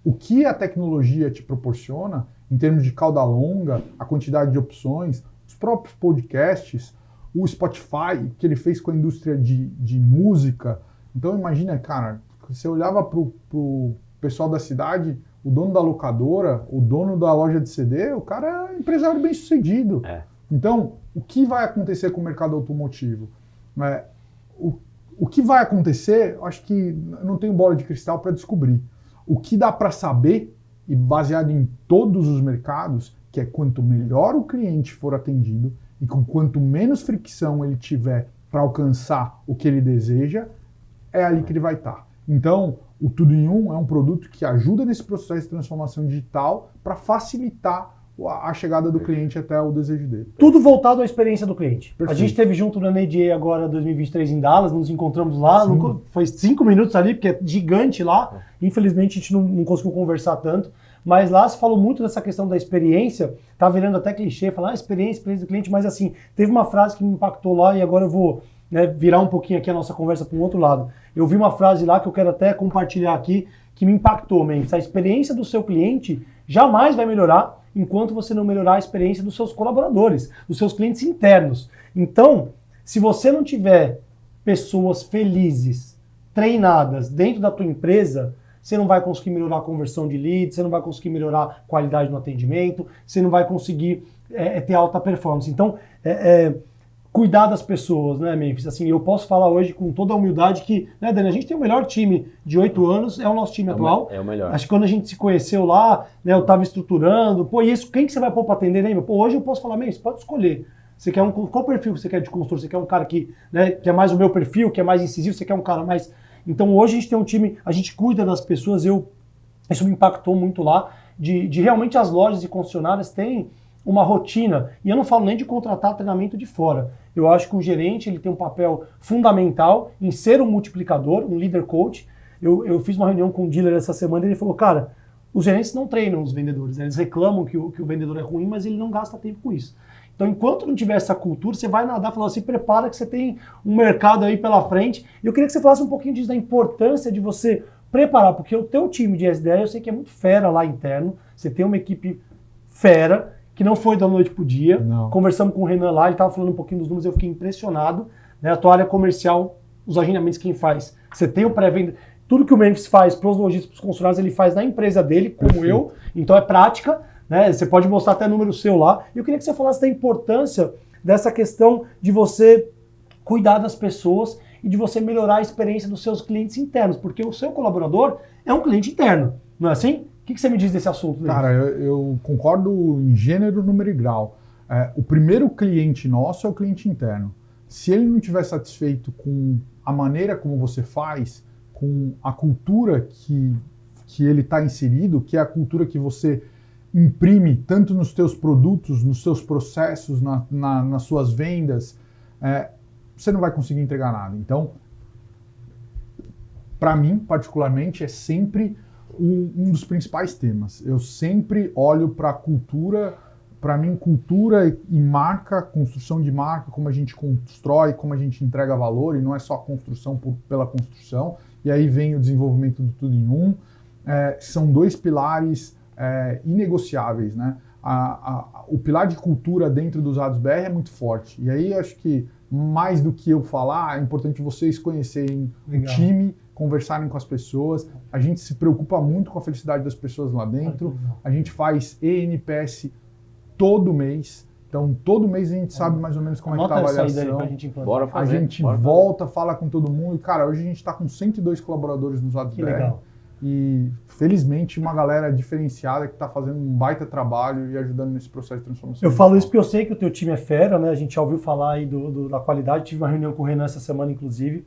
O que a tecnologia te proporciona, em termos de cauda longa, a quantidade de opções, os próprios podcasts, o Spotify, que ele fez com a indústria de música. Então imagina, cara, você olhava pro pessoal da cidade, o dono da locadora, o dono da loja de CD, o cara é empresário bem sucedido. Então, o que vai acontecer com o mercado automotivo? O que vai acontecer, eu acho que eu não tenho bola de cristal para descobrir. O que dá para saber, e baseado em todos os mercados, que é quanto melhor o cliente for atendido e com quanto menos fricção ele tiver para alcançar o que ele deseja, é ali que ele vai estar. Então, o Tudo em Um é um produto que ajuda nesse processo de transformação digital para facilitar a chegada do cliente até o desejo dele. Tudo voltado à experiência do cliente. Perfeito. A gente esteve junto na NADA agora 2023 em Dallas, nos encontramos lá, foi 5 minutos ali, porque é gigante lá. Infelizmente a gente não conseguiu conversar tanto, mas lá se falou muito dessa questão da experiência, tá virando até clichê, falar experiência do cliente, mas assim, teve uma frase que me impactou lá e agora eu vou virar um pouquinho aqui a nossa conversa para um outro lado. Eu vi uma frase lá que eu quero até compartilhar aqui, que me impactou, Mendes. A experiência do seu cliente jamais vai melhorar enquanto você não melhorar a experiência dos seus colaboradores, dos seus clientes internos. Então, se você não tiver pessoas felizes, treinadas dentro da tua empresa, você não vai conseguir melhorar a conversão de leads, você não vai conseguir melhorar a qualidade no atendimento, você não vai conseguir ter alta performance. Então, cuidar das pessoas, né, Memphis? Assim, eu posso falar hoje com toda a humildade que, né, Dani, a gente tem o melhor time de 8 anos, é o nosso time atual. É o melhor. Acho que quando a gente se conheceu lá, né, eu estava estruturando, pô, e isso, quem que você vai pôr para atender, né? Pô, hoje eu posso falar, Memphis, pode escolher. Você quer qual perfil você quer de consultor? Você quer um cara que, né, que é mais o meu perfil, que é mais incisivo, você quer um cara mais... Então hoje a gente tem um time, a gente cuida das pessoas, isso me impactou muito lá, de realmente as lojas e concessionárias têm uma rotina, e eu não falo nem de contratar treinamento de fora. Eu acho que o gerente ele tem um papel fundamental em ser um multiplicador, um leader coach. Eu fiz uma reunião com um dealer essa semana e ele falou, cara, os gerentes não treinam os vendedores, eles reclamam que o vendedor é ruim, mas ele não gasta tempo com isso. Então, enquanto não tiver essa cultura, você vai nadar, falando, se prepara que você tem um mercado aí pela frente. E eu queria que você falasse um pouquinho disso, da importância de você preparar, porque o teu time de SDR, eu sei que é muito fera lá interno, você tem uma equipe fera, que não foi da noite pro dia. Não. Conversamos com o Renan lá, ele estava falando um pouquinho dos números, eu fiquei impressionado. Né? A tua área comercial, os agendamentos, quem faz? Você tem o pré-venda. Tudo que o Memphis faz para os lojistas, para os concessionários, ele faz na empresa dele, como Perfeito. eu. Então é prática. Né? Você pode mostrar até número seu lá. E eu queria que você falasse da importância dessa questão de você cuidar das pessoas e de você melhorar a experiência dos seus clientes internos, porque o seu colaborador é um cliente interno, não é assim? O que você me diz desse assunto? Cara, eu concordo em gênero, número e grau. O primeiro cliente nosso é o cliente interno. Se ele não estiver satisfeito com a maneira como você faz, com a cultura que ele está inserido, que é a cultura que você imprime tanto nos teus produtos, nos seus processos, nas suas vendas, você não vai conseguir entregar nada. Então, para mim, particularmente, é sempre um dos principais temas. Eu sempre olho para a cultura, para mim, cultura e marca, construção de marca, como a gente constrói, como a gente entrega valor, e não é só a construção pela construção, e aí vem o desenvolvimento do tudo em um. São dois pilares inegociáveis, né? O pilar de cultura dentro dos Usados BR é muito forte. E aí acho que, mais do que eu falar, é importante vocês conhecerem o time, conversarem com as pessoas. A gente se preocupa muito com a felicidade das pessoas lá dentro. A gente faz ENPS todo mês. Então, todo mês a gente sabe mais ou menos como é que está a avaliação. Bora fazer. A gente volta, fala com todo mundo. E, cara, hoje a gente está com 102 colaboradores nos Usados BR. Legal. E, felizmente, uma galera diferenciada que está fazendo um baita trabalho e ajudando nesse processo de transformação. Eu falo isso porque eu sei que o teu time é fera, né? A gente já ouviu falar aí da qualidade. Tive uma reunião com o Renan essa semana, inclusive.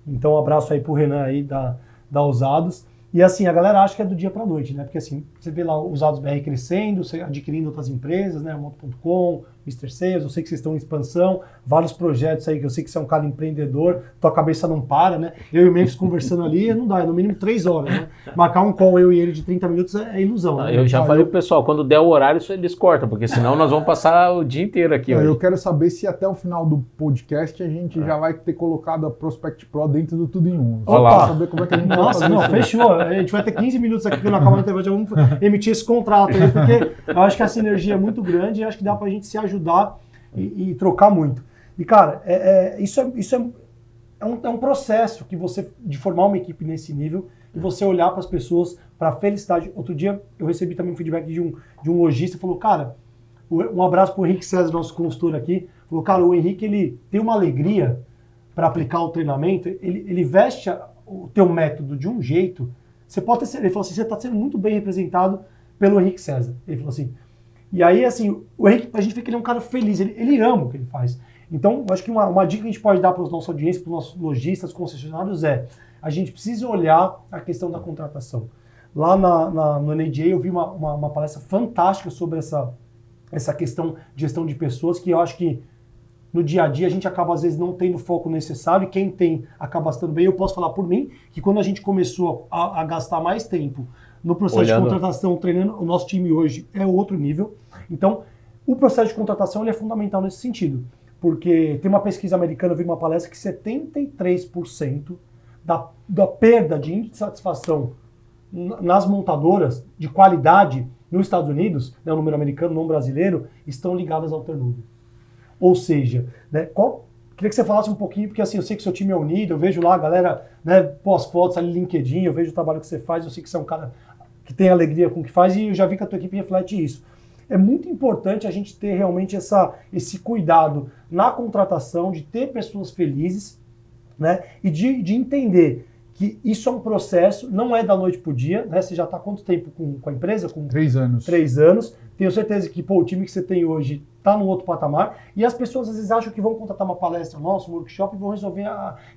Então, um abraço aí pro Renan aí da Usados. E assim, a galera acha que é do dia para a noite, né? Porque assim, você vê lá o Usados BR crescendo, você adquirindo outras empresas, né? Moto.com, Mr. Sales, eu sei que vocês estão em expansão, vários projetos aí que eu sei que você é um cara empreendedor, tua cabeça não para, né? Eu e o Memphis conversando ali, não dá, é no mínimo 3 horas, né? Marcar um call eu e ele de 30 minutos é ilusão. Né? Eu já falei pro pessoal, quando der o horário, eles cortam, porque senão nós vamos passar o dia inteiro aqui. Eu quero saber se até o final do podcast a gente já vai ter colocado a Prospect Pro dentro do Tudo em Um. Olha lá. Saber como é que a gente vai Nossa, fazer não, isso. fechou. A gente vai ter 15 minutos aqui quando acabar a entrevista, já vamos emitir esse contrato aí, porque eu acho que a sinergia é muito grande e acho que dá pra gente se ajudar e trocar muito. E, cara, isso é um processo que você, de formar uma equipe nesse nível e você olhar para as pessoas, para a felicidade. Outro dia eu recebi também um feedback de um lojista, falou, cara, um abraço pro Henrique César, nosso consultor aqui, falou, cara, o Henrique, ele tem uma alegria para aplicar o treinamento, ele veste o teu método de um jeito, você pode ter, ele falou assim, você está sendo muito bem representado pelo Henrique César. Ele falou assim, e aí assim, o Henrique, a gente vê que ele é um cara feliz, ele ama o que ele faz. Então, eu acho que uma dica que a gente pode dar para os nossos audiências, para os nossos lojistas, concessionários a gente precisa olhar a questão da contratação. Lá no NADA eu vi uma palestra fantástica sobre essa questão de gestão de pessoas, que eu acho que no dia a dia a gente acaba às vezes não tendo o foco necessário, e quem tem acaba estando bem. Eu posso falar por mim, que quando a gente começou a gastar mais tempo no processo de contratação, treinando, o nosso time hoje é outro nível. Então, o processo de contratação ele é fundamental nesse sentido, porque tem uma pesquisa americana, eu vi uma palestra que 73% da perda de insatisfação nas montadoras de qualidade nos Estados Unidos, né, o número americano, não brasileiro, estão ligadas ao turnover. Ou seja, né, queria que você falasse um pouquinho, porque assim, eu sei que seu time é unido, eu vejo lá a galera, né, pós-fotos ali no LinkedIn, eu vejo o trabalho que você faz, eu sei que você é um cara que tem alegria com o que faz e eu já vi que a tua equipe reflete isso. é muito importante a gente ter realmente esse cuidado na contratação, de ter pessoas felizes, né? E de entender que isso é um processo, não é da noite para o dia, né? Você já está há quanto tempo com a empresa? Com 3 anos. 3 anos. Tenho certeza que o time que você tem hoje está num outro patamar. E as pessoas às vezes acham que vão contratar uma palestra nossa, um workshop e vão resolver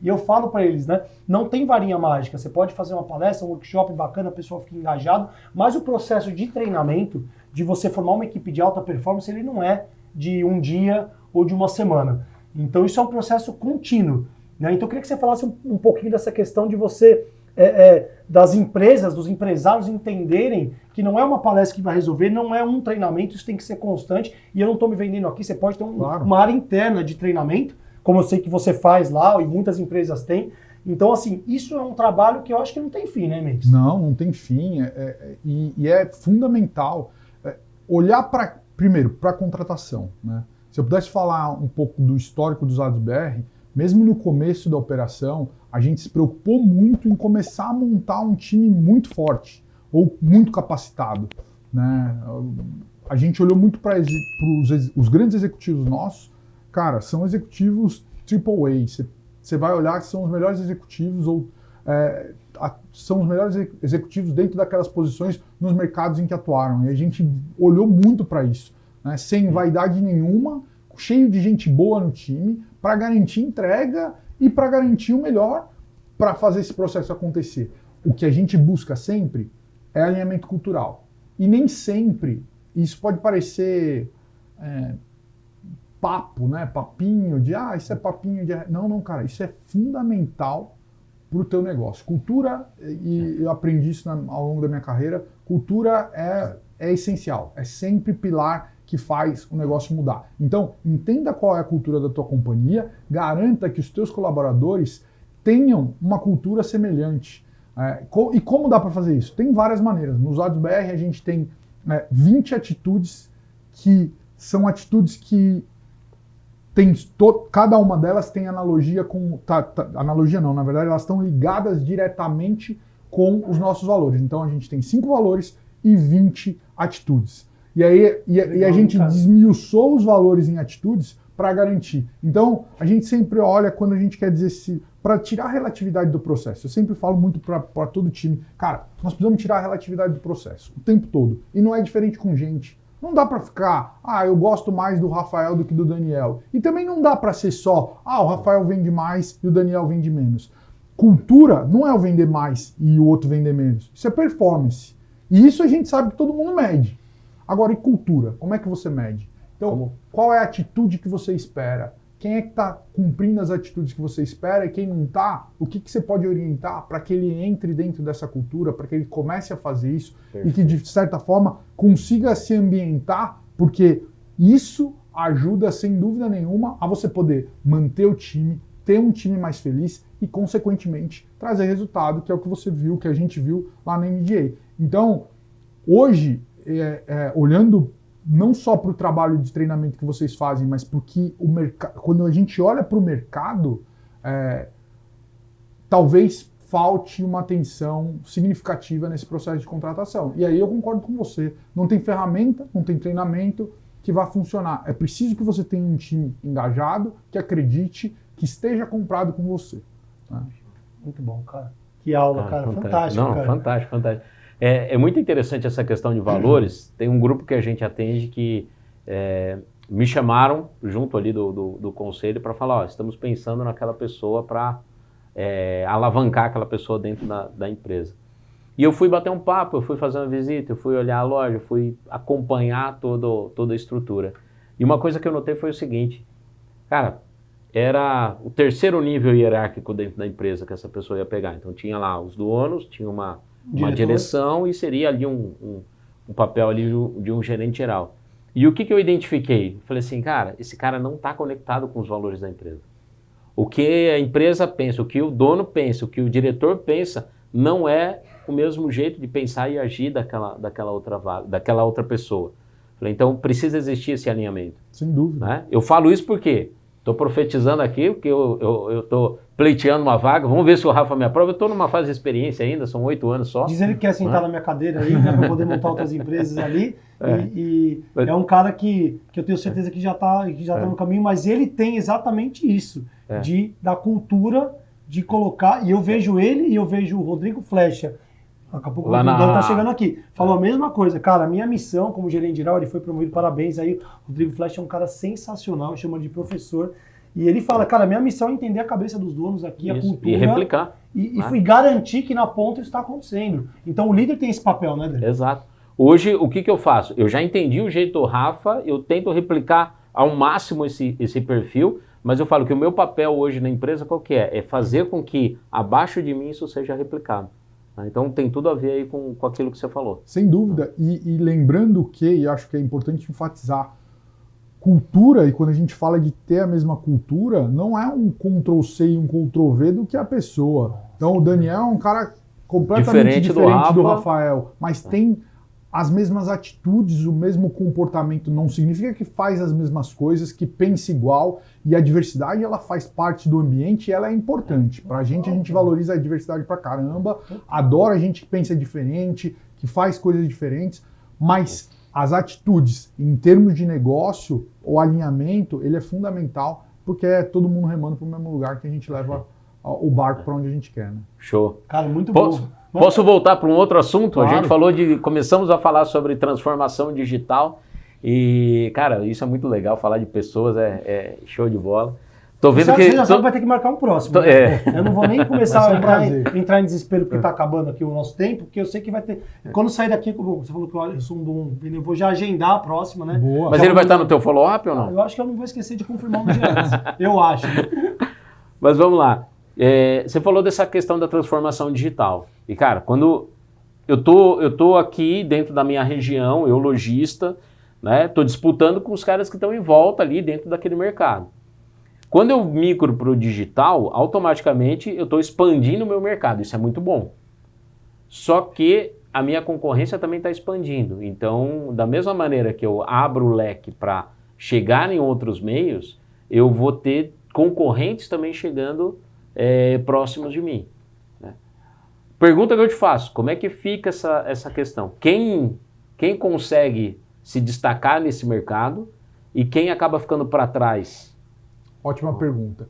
E eu falo para eles, né? Não tem varinha mágica. Você pode fazer uma palestra, um workshop bacana, a pessoa fica engajada, mas o processo de treinamento, de você formar uma equipe de alta performance, ele não é de um dia ou de uma semana. Então isso é um processo contínuo. Né? Então eu queria que você falasse um pouquinho dessa questão de você, das empresas, dos empresários entenderem que não é uma palestra que vai resolver, não é um treinamento, isso tem que ser constante. E eu não estou me vendendo aqui, você pode ter uma área interna de treinamento, como eu sei que você faz lá e muitas empresas têm. Então, assim, isso é um trabalho que eu acho que não tem fim, né, Mendes? Não tem fim. E é fundamental olhar primeiro para a contratação. Né? Se eu pudesse falar um pouco do histórico dos dados BR, mesmo no começo da operação, a gente se preocupou muito em começar a montar um time muito forte ou muito capacitado. Né? A gente olhou muito para os grandes executivos nossos. Cara, são executivos AAA. Você vai olhar que são os melhores executivos ou são os melhores executivos dentro daquelas posições nos mercados em que atuaram. E a gente olhou muito para isso, né? Sem vaidade nenhuma, cheio de gente boa no time, para garantir entrega e para garantir o melhor para fazer esse processo acontecer. O que a gente busca sempre é alinhamento cultural. E nem sempre, isso pode parecer papo, né? Papinho de, isso é papinho de... Não, cara, isso é fundamental para o teu negócio. Cultura, e eu aprendi isso ao longo da minha carreira, cultura é essencial, é sempre pilar que faz o negócio mudar. Então, entenda qual é a cultura da tua companhia, garanta que os teus colaboradores tenham uma cultura semelhante. E como dá para fazer isso? Tem várias maneiras. Nos Dados BR a gente tem 20 atitudes que são atitudes que cada uma delas tem analogia com... analogia não, na verdade elas estão ligadas diretamente com os nossos valores. Então a gente tem 5 valores e 20 atitudes. E aí a gente desmiuçou os valores em atitudes para garantir. Então, a gente sempre olha quando a gente quer dizer para tirar a relatividade do processo. Eu sempre falo muito para todo time, cara, nós precisamos tirar a relatividade do processo o tempo todo. E não é diferente com gente. Não dá para ficar, eu gosto mais do Rafael do que do Daniel. E também não dá para ser só, o Rafael vende mais e o Daniel vende menos. Cultura não é o vender mais e o outro vender menos. Isso é performance. E isso a gente sabe que todo mundo mede. Agora, e cultura? Como é que você mede? Então, qual é a atitude que você espera? Quem é que está cumprindo as atitudes que você espera e quem não está? O que você pode orientar para que ele entre dentro dessa cultura, para que ele comece a fazer isso e que, de certa forma, consiga se ambientar, porque isso ajuda, sem dúvida nenhuma, a você poder manter o time, ter um time mais feliz e, consequentemente, trazer resultado, que é o que você viu, que a gente viu lá na NDA. Então, hoje, olhando não só para o trabalho de treinamento que vocês fazem, mas porque o mercado, quando a gente olha para o mercado, talvez falte uma atenção significativa nesse processo de contratação. E aí eu concordo com você. Não tem ferramenta, não tem treinamento que vá funcionar. É preciso que você tenha um time engajado, que acredite, que esteja comprado com você. Né? Muito bom, cara. Que aula, cara. Fantástico. Não, cara. Fantástico. É muito interessante essa questão de valores. Tem um grupo que a gente atende que me chamaram junto ali do conselho para falar, estamos pensando naquela pessoa para alavancar aquela pessoa dentro da empresa. E eu fui bater um papo, eu fui fazer uma visita, eu fui olhar a loja, eu fui acompanhar toda a estrutura. E uma coisa que eu notei foi o seguinte, cara, era o terceiro nível hierárquico dentro da empresa que essa pessoa ia pegar. Então tinha lá os donos, tinha uma direção e seria ali um papel ali de um gerente geral. E o que eu identifiquei? Falei assim, cara, esse cara não está conectado com os valores da empresa. O que a empresa pensa, o que o dono pensa, o que o diretor pensa, não é o mesmo jeito de pensar e agir daquela outra pessoa. Falei, então precisa existir esse alinhamento. Sem dúvida. Né? Eu falo isso porque estou profetizando aqui, porque eu estou pleiteando uma vaga. Vamos ver se o Rafa me aprova. Eu estou numa fase de experiência ainda, são 8 anos só. Diz ele que quer sentar na minha cadeira aí, né, para poder montar outras empresas ali. E é um cara que eu tenho certeza que já tá no caminho, mas ele tem exatamente isso, da cultura, de colocar, e eu vejo ele e eu vejo o Rodrigo Flecha, daqui a pouco o Rodrigo tá chegando aqui, falou a mesma coisa, cara, a minha missão como gerente geral, ele foi promovido, parabéns aí, o Rodrigo Flecha é um cara sensacional, chama de professor, e ele fala, cara, minha missão é entender a cabeça dos donos aqui, a cultura. E replicar. E garantir que na ponta isso está acontecendo. Então o líder tem esse papel, né, Dani? Exato. Hoje, o que eu faço? Eu já entendi o jeito do Rafa, eu tento replicar ao máximo esse perfil, mas eu falo que o meu papel hoje na empresa qual que é? É fazer com que abaixo de mim isso seja replicado. Então tem tudo a ver aí com aquilo que você falou. Sem dúvida. E lembrando que, e acho que é importante enfatizar, cultura, e quando a gente fala de ter a mesma cultura, não é um Ctrl-C e um Ctrl-V do que a pessoa. Então o Daniel é um cara completamente diferente do Rafael, mas tem as mesmas atitudes, o mesmo comportamento. Não significa que faz as mesmas coisas, que pensa igual, e a diversidade ela faz parte do ambiente e ela é importante. Pra gente, a gente valoriza a diversidade pra caramba, adora a gente que pensa diferente, que faz coisas diferentes, mas as atitudes, em termos de negócio, o alinhamento, ele é fundamental, porque é todo mundo remando para o mesmo lugar que a gente leva o barco para onde a gente quer, né? Show. Cara, muito bom. Posso voltar para um outro assunto? Claro. A gente começamos a falar sobre transformação digital e, cara, isso é muito legal, falar de pessoas é show de bola. Tô vendo você já sabe que vai ter que marcar um próximo. Né? Eu não vou nem começar a entrar em desespero porque está acabando aqui o nosso tempo, porque eu sei que vai ter... Quando sair daqui, você falou que eu sou um bom... Eu vou já agendar a próxima, né? Boa. Mas ele vai estar no teu follow-up ou não? Eu acho que eu não vou esquecer de confirmar um dia antes. Eu acho. Mas vamos lá. Você falou dessa questão da transformação digital. E, cara, quando eu tô aqui dentro da minha região, eu lojista, né? Tô disputando com os caras que estão em volta ali dentro daquele mercado. Quando eu migro para o digital, automaticamente eu estou expandindo o meu mercado. Isso é muito bom. Só que a minha concorrência também está expandindo. Então, da mesma maneira que eu abro o leque para chegar em outros meios, eu vou ter concorrentes também chegando próximos de mim. Né? Pergunta que eu te faço, como é que fica essa questão? Quem consegue se destacar nesse mercado e quem acaba ficando para trás? Ótima pergunta.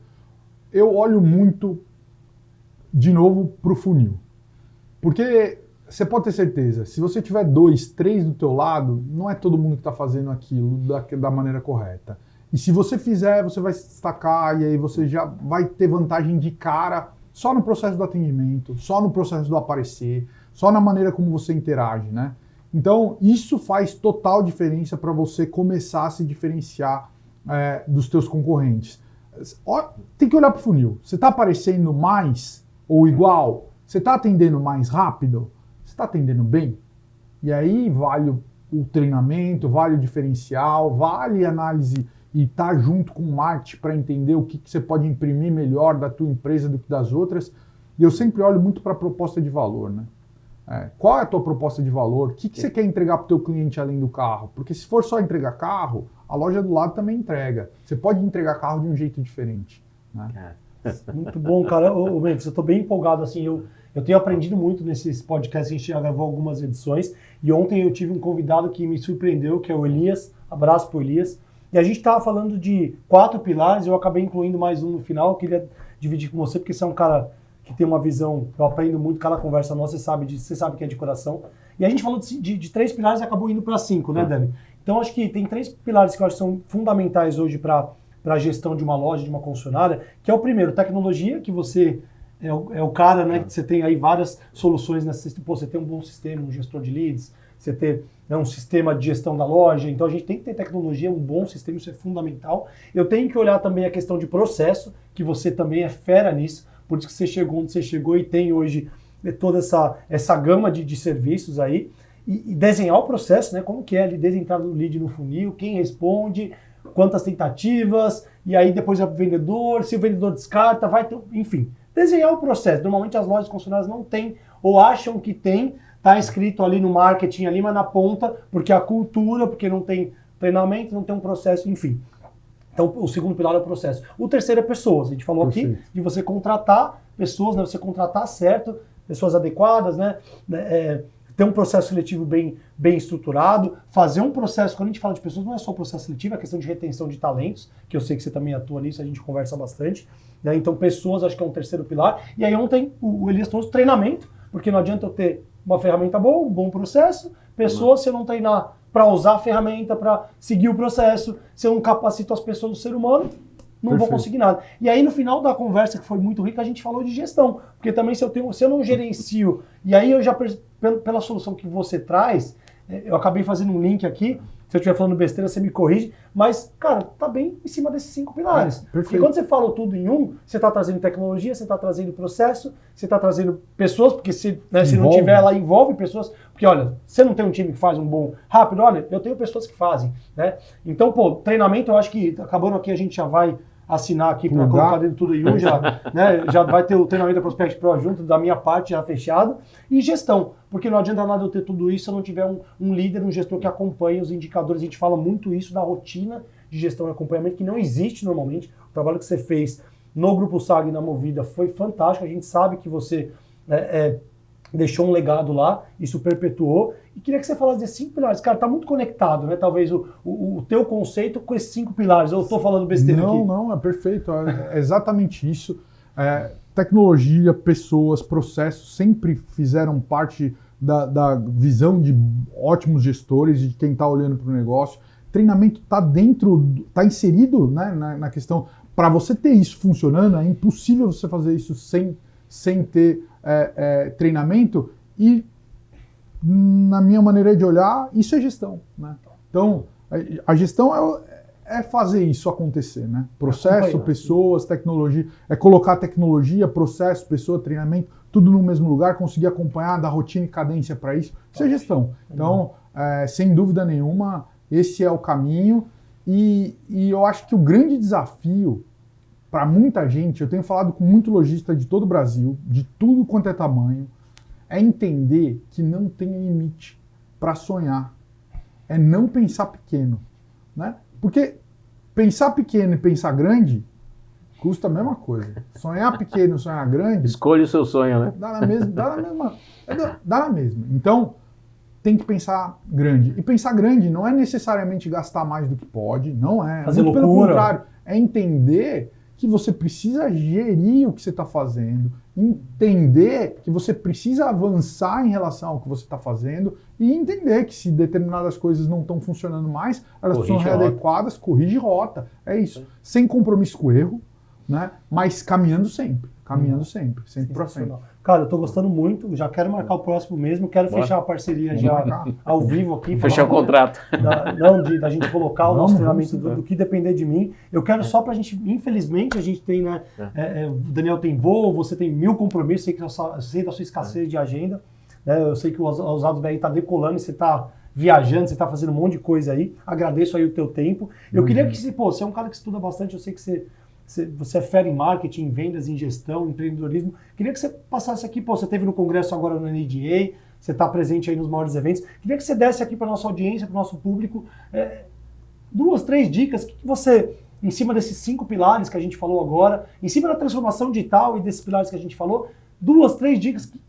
Eu olho muito, de novo, para o funil. Porque você pode ter certeza, se você tiver 2, 3 do teu lado, não é todo mundo que está fazendo aquilo da maneira correta. E se você fizer, você vai se destacar e aí você já vai ter vantagem de cara só no processo do atendimento, só no processo do aparecer, só na maneira como você interage, né? Então, isso faz total diferença para você começar a se diferenciar dos teus concorrentes. Tem que olhar para o funil. Você está aparecendo mais ou igual? Você está atendendo mais rápido? Você está atendendo bem? E aí vale o treinamento, vale o diferencial, vale a análise e estar junto com o marketing para entender o que você pode imprimir melhor da tua empresa do que das outras. E eu sempre olho muito para a proposta de valor, né? Qual é a tua proposta de valor? O que você quer entregar para o teu cliente além do carro? Porque se for só entregar carro, a loja do lado também entrega. Você pode entregar carro de um jeito diferente. Né? Muito bom, cara. Memphis, eu estou bem empolgado. Assim, eu tenho aprendido muito nesses podcasts, a gente já gravou algumas edições. E ontem eu tive um convidado que me surpreendeu, que é o Elias. Abraço para o Elias. E a gente estava falando de 4 pilares, eu acabei incluindo mais um no final. Eu queria dividir com você, porque você é um cara que tem uma visão, eu aprendo muito, cada conversa nossa, você sabe que é de coração. E a gente falou de 3 pilares e acabou indo para 5, né, Dani? Então, acho que tem 3 pilares que eu acho que são fundamentais hoje para a gestão de uma loja, de uma concessionária, que é o primeiro, tecnologia, que você é o cara, né, que você tem aí várias soluções, você tem um bom sistema, um gestor de leads, você ter um sistema de gestão da loja, então a gente tem que ter tecnologia, um bom sistema, isso é fundamental. Eu tenho que olhar também a questão de processo, que você também é fera nisso, por isso que você chegou onde você chegou e tem hoje toda essa gama de serviços aí. E desenhar o processo, né? Como que é ali desde a entrada do lead no funil, quem responde, quantas tentativas, e aí depois é o vendedor, se o vendedor descarta, vai ter, enfim. Desenhar o processo. Normalmente as lojas concessionárias não têm, ou acham que tem, tá escrito ali no marketing, ali, mas na ponta, porque a cultura, porque não tem treinamento, não tem um processo, enfim. Então, o segundo pilar é o processo. O terceiro é pessoas. A gente falou aqui de você contratar pessoas, né? Você contratar certo, pessoas adequadas, né? Ter um processo seletivo bem estruturado, fazer um processo, quando a gente fala de pessoas, não é só o processo seletivo, é a questão de retenção de talentos, que eu sei que você também atua nisso, a gente conversa bastante, né? Então, pessoas, acho que é um terceiro pilar. E aí ontem o Elias trouxe treinamento, porque não adianta eu ter uma ferramenta boa, um bom processo, pessoas, se eu não treinar para usar a ferramenta, para seguir o processo, se eu não capacito as pessoas do ser humano, não vou conseguir nada. E aí, no final da conversa, que foi muito rica, a gente falou de gestão. Porque também, se eu não gerencio, e aí eu já, pela solução que você traz, eu acabei fazendo um link aqui, se eu estiver falando besteira, você me corrige, mas, cara, tá bem em cima desses 5 pilares. Porque quando você fala tudo em um, você está trazendo tecnologia, você está trazendo processo, você está trazendo pessoas, porque se não tiver, ela envolve pessoas. Porque, olha, você não tem um time que faz um bom rápido, olha, eu tenho pessoas que fazem, né? Então, pô, treinamento, eu acho que, acabando aqui, a gente já vai assinar aqui para colocar dentro tudo em um, já vai ter o treinamento da Prospect Pro junto, da minha parte já fechado, e gestão, porque não adianta nada eu ter tudo isso se eu não tiver um líder, um gestor que acompanhe os indicadores. A gente fala muito isso da rotina de gestão e acompanhamento, que não existe normalmente. O trabalho que você fez no Grupo SAG e na Movida foi fantástico, a gente sabe que você deixou um legado lá, isso perpetuou, e queria que você falasse desses 5 pilares. Cara, tá muito conectado, né? Talvez o teu conceito com esses 5 pilares. Eu tô falando besteira aqui. Não, é perfeito. É exatamente isso. Tecnologia, pessoas, processos sempre fizeram parte da visão de ótimos gestores, de quem está olhando para o negócio. Treinamento está inserido, né, na questão. Para você ter isso funcionando, é impossível você fazer isso sem ter treinamento, e na minha maneira de olhar, isso é gestão, né? Então, a gestão é fazer isso acontecer, né? Processo, pessoas, tecnologia, é colocar tecnologia, processo, pessoa, treinamento, tudo no mesmo lugar, conseguir acompanhar, dar rotina e cadência para isso, isso é gestão. Então, sem dúvida nenhuma, esse é o caminho, e eu acho que o grande desafio para muita gente, eu tenho falado com muito lojista de todo o Brasil, de tudo quanto é tamanho, é entender que não tem limite para sonhar. É não pensar pequeno, né? Porque pensar pequeno e pensar grande custa a mesma coisa. Sonhar pequeno e sonhar grande... Escolha o seu sonho, né? Dá na mesma. Então, tem que pensar grande. E pensar grande não é necessariamente gastar mais do que pode, não é. Fazer muito loucura. Pelo contrário, é entender que você precisa gerir o que você está fazendo, entender que você precisa avançar em relação ao que você está fazendo e entender que se determinadas coisas não estão funcionando mais, elas precisam ser readequadas, corrige rota. É isso. Sem compromisso com o erro, né? Mas caminhando sempre para frente. Cara, eu tô gostando muito, já quero marcar o próximo mesmo, quero fechar a parceria já ao vivo aqui. Fechar o contrato. Da gente colocar o nosso treinamento do que depender de mim. Eu quero só pra gente, infelizmente, a gente tem, né, o Daniel tem voo, você tem 1000 compromissos, sei da sua escassez de agenda, né, eu sei que o Ousados BR tá decolando e você tá viajando, você tá fazendo um monte de coisa aí, agradeço aí o teu tempo. Eu queria que, você é um cara que estuda bastante, eu sei que você é fera em marketing, em vendas, em gestão, em empreendedorismo. Queria que você passasse aqui, você esteve no congresso agora no NADA, você está presente aí nos maiores eventos. Queria que você desse aqui para nossa audiência, para o nosso público, 2, 3 dicas que você, em cima desses 5 pilares que a gente falou agora, em cima da transformação digital e desses pilares que a gente falou, 2, 3 dicas, que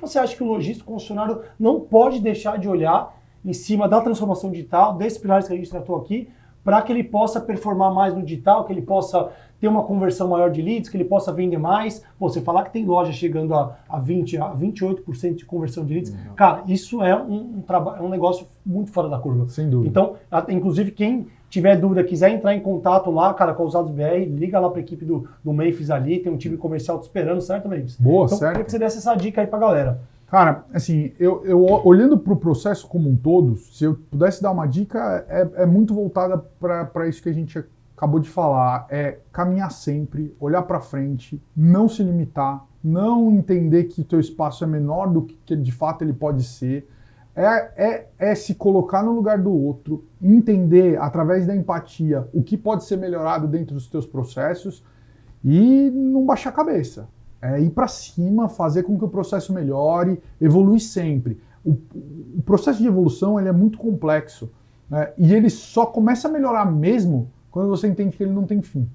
você acha que o lojista, o concessionário, não pode deixar de olhar em cima da transformação digital, desses pilares que a gente tratou aqui, para que ele possa performar mais no digital, que ele possa ter uma conversão maior de leads, que ele possa vender mais. Você falar que tem loja chegando a 28% de conversão de leads, cara, isso é um negócio muito fora da curva. Sem dúvida. Então, inclusive, quem tiver dúvida, quiser entrar em contato lá, cara, com os Ousados BR, liga lá para a equipe do Memphis ali, tem um time comercial te esperando, certo, Memphis? Boa, então, certo. Queria que você desse essa dica aí para a galera. Cara, assim, eu olhando para o processo como um todo, se eu pudesse dar uma dica, é muito voltada para isso que a gente acabou de falar, é caminhar sempre, olhar para frente, não se limitar, não entender que o teu espaço é menor do que de fato ele pode ser, é se colocar no lugar do outro, entender através da empatia o que pode ser melhorado dentro dos teus processos e não baixar a cabeça. É ir para cima, fazer com que o processo melhore, evoluir sempre. O processo de evolução ele é muito complexo, né? E ele só começa a melhorar mesmo quando você entende que ele não tem fim,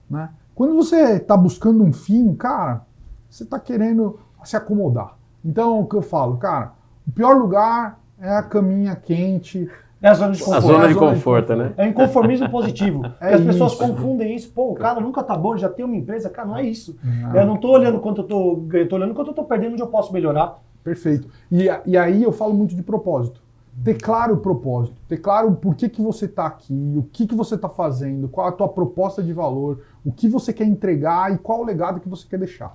né? Quando você está buscando um fim, cara, você está querendo se acomodar. Então, o que eu falo, cara, o pior lugar é a caminha quente. É a zona de conforto. A zona de conforto, né? É inconformismo positivo. É as pessoas isso. confundem isso. Pô, o cara nunca tá bom, já tem uma empresa. Cara, não é isso. Eu não tô olhando quanto eu tô ganhando, tô olhando quanto eu tô perdendo, onde eu posso melhorar. Perfeito. E aí eu falo muito de propósito. Ter claro o propósito, ter claro por que você está aqui, o que você está fazendo, qual a tua proposta de valor, o que você quer entregar e qual o legado que você quer deixar.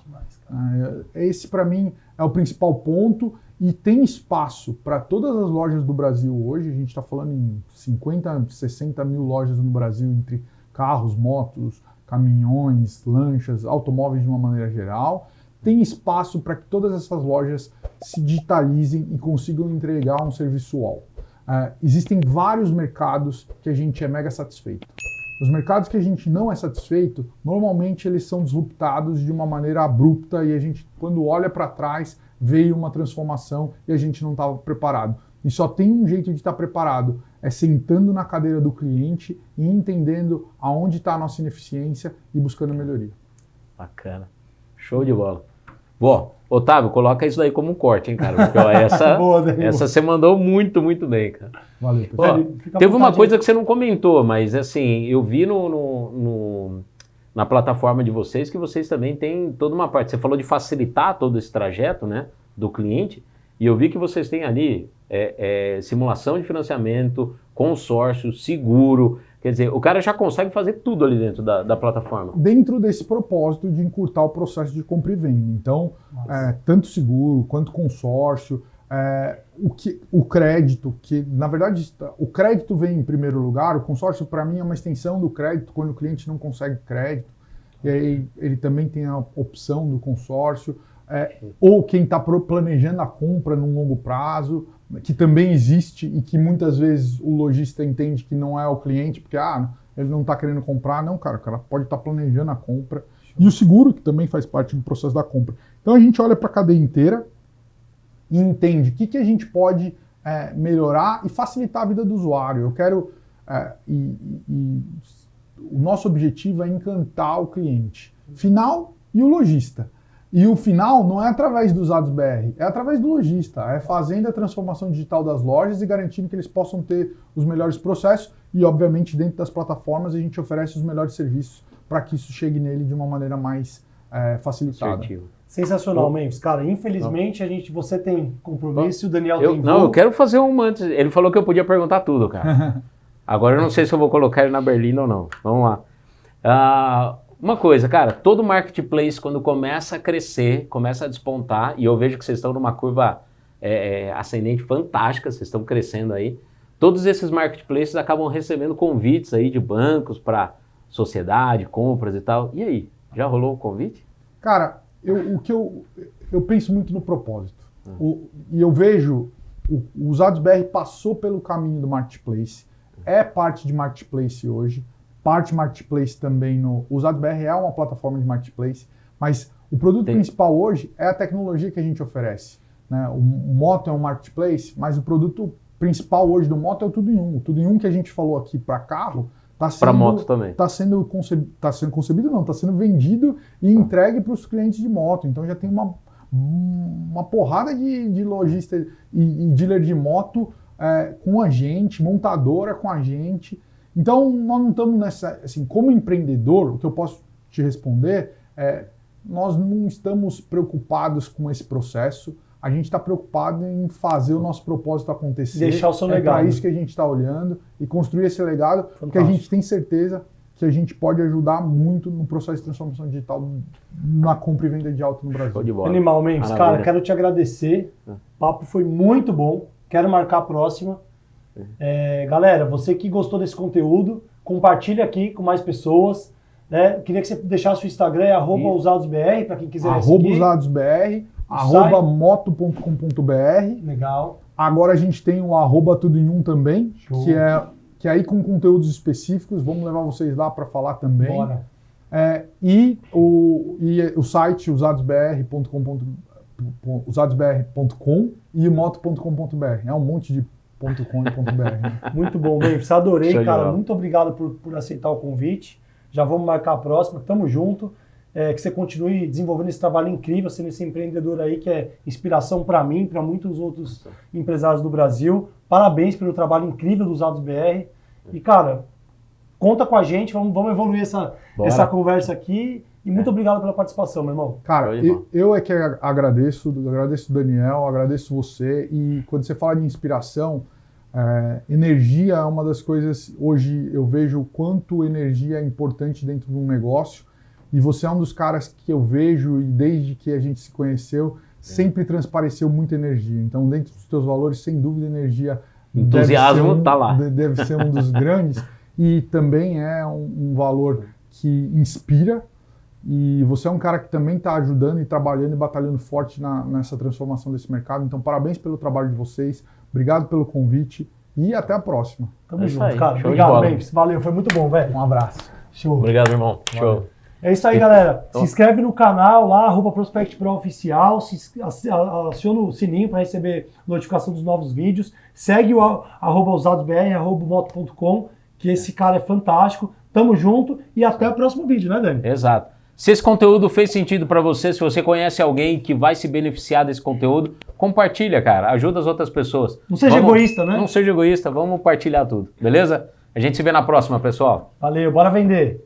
Esse, para mim, é o principal ponto e tem espaço para todas as lojas do Brasil hoje. A gente está falando em 50, 60 mil lojas no Brasil, entre carros, motos, caminhões, lanchas, automóveis de uma maneira geral. Tem espaço para que todas essas lojas se digitalizem e consigam entregar um serviço UOL. Existem vários mercados que a gente é mega satisfeito. Os mercados que a gente não é satisfeito, normalmente eles são disruptados de uma maneira abrupta e a gente, quando olha para trás, veio uma transformação e a gente não estava preparado. E só tem um jeito de estar preparado, é sentando na cadeira do cliente e entendendo aonde está a nossa ineficiência e buscando melhoria. Bacana. Show de bola. Bom, Otávio, coloca isso daí como um corte, hein, cara? Porque ó, essa você mandou muito, muito bem, cara. Valeu, Ó, pessoal. teve uma coisa que você não comentou, mas assim, eu vi na plataforma de vocês que vocês também têm toda uma parte. Você falou de facilitar todo esse trajeto, né, do cliente, e eu vi que vocês têm ali simulação de financiamento, consórcio, seguro. Quer dizer, o cara já consegue fazer tudo ali dentro da plataforma. Dentro desse propósito de encurtar o processo de compra e venda. Então, tanto seguro quanto consórcio, o crédito, que na verdade o crédito vem em primeiro lugar, o consórcio para mim é uma extensão do crédito quando o cliente não consegue crédito, e aí ele também tem a opção do consórcio, ou quem está planejando a compra num longo prazo, que também existe e que muitas vezes o lojista entende que não é o cliente, porque ele não está querendo comprar. Não, cara, o cara pode estar planejando a compra. E o seguro, que também faz parte do processo da compra. Então a gente olha para a cadeia inteira e entende o que a gente pode melhorar e facilitar a vida do usuário. Eu quero... o nosso objetivo é encantar o cliente final e o lojista. E o final não é através dos Usados BR, é através do lojista, é fazendo a transformação digital das lojas e garantindo que eles possam ter os melhores processos e, obviamente, dentro das plataformas a gente oferece os melhores serviços para que isso chegue nele de uma maneira mais facilitada. Certinho. Sensacional, Memphis. Cara, infelizmente você tem compromisso, o Daniel tem voo. Não, eu quero fazer uma antes. Ele falou que eu podia perguntar tudo, cara. Agora eu não sei se eu vou colocar ele na Berlinda ou não. Vamos lá. Uma coisa, cara, todo marketplace, quando começa a crescer, começa a despontar, e eu vejo que vocês estão numa curva ascendente fantástica, vocês estão crescendo aí, todos esses marketplaces acabam recebendo convites aí de bancos para sociedade, compras e tal. E aí, já rolou o convite? Cara, eu penso muito no propósito. E eu vejo, o Usados BR passou pelo caminho do marketplace, é parte de marketplace hoje, parte marketplace também o Usados BR é uma plataforma de marketplace, mas o produto principal hoje é a tecnologia que a gente oferece, né? O Moto é um marketplace, mas o produto principal hoje do Moto é o Tudo em Um. O Tudo em Um que a gente falou aqui para carro está sendo, para moto também. Está sendo concebido, não, está sendo vendido e entregue para os clientes de moto. Então já tem uma porrada de lojista e dealer de moto com a gente, montadora com a gente. Então, nós não estamos nessa... Assim, como empreendedor, o que eu posso te responder nós não estamos preocupados com esse processo. A gente está preocupado em fazer o nosso propósito acontecer. Deixar o seu legado. É para isso que a gente está olhando e construir esse legado, porque a gente tem certeza que a gente pode ajudar muito no processo de transformação digital na compra e venda de auto no Brasil. De bola. Animal, Memphis. Cara, quero te agradecer. O papo foi muito bom. Quero marcar a próxima. Galera, você que gostou desse conteúdo, compartilha aqui com mais pessoas. Queria que você deixasse o Instagram, @usadosbr, para quem quiser seguir. @usadosbr, @moto.com.br. Legal. Agora a gente tem o @tudo em um também, que é aí com conteúdos específicos. Vamos levar vocês lá para falar também. Bora. E o site usadosbr.com e moto.com.br. É um monte de Muito bom, Memphis. Adorei, Show de cara. bola. Muito obrigado por aceitar o convite. Já vamos marcar a próxima. Tamo junto. Que você continue desenvolvendo esse trabalho incrível, sendo esse empreendedor aí que é inspiração para mim, para muitos outros empresários do Brasil. Parabéns pelo trabalho incrível dos Usados BR. E, cara, conta com a gente. Vamos evoluir essa conversa aqui. E muito obrigado pela participação, meu irmão. Cara, eu é que agradeço o Daniel, agradeço você. E quando você fala de inspiração, energia é uma das coisas, hoje eu vejo o quanto energia é importante dentro de um negócio. E você é um dos caras que eu vejo, e desde que a gente se conheceu, sempre transpareceu muita energia. Então, dentro dos teus valores, sem dúvida, energia Entusiasmo tá lá. Deve ser um dos grandes. E também é um valor que inspira. E você é um cara que também está ajudando e trabalhando e batalhando forte nessa transformação desse mercado. Então, parabéns pelo trabalho de vocês. Obrigado pelo convite e até a próxima. Tamo junto, cara. Show de Obrigado, bola. Memphis. Valeu, foi muito bom, velho. Um abraço. Show. Obrigado, irmão. Show. É isso aí, galera. Se inscreve no canal lá, @ProspectPro Oficial. Aciona o sininho para receber notificação dos novos vídeos. Segue o @usadosbr, @moto.com, que esse cara é fantástico. Tamo junto e até o próximo vídeo, né, Dani? Exato. Se esse conteúdo fez sentido para você, se você conhece alguém que vai se beneficiar desse conteúdo, compartilha, cara. Ajuda as outras pessoas. Não seja egoísta, né? Não seja egoísta, vamos partilhar tudo, beleza? A gente se vê na próxima, pessoal. Valeu, bora vender.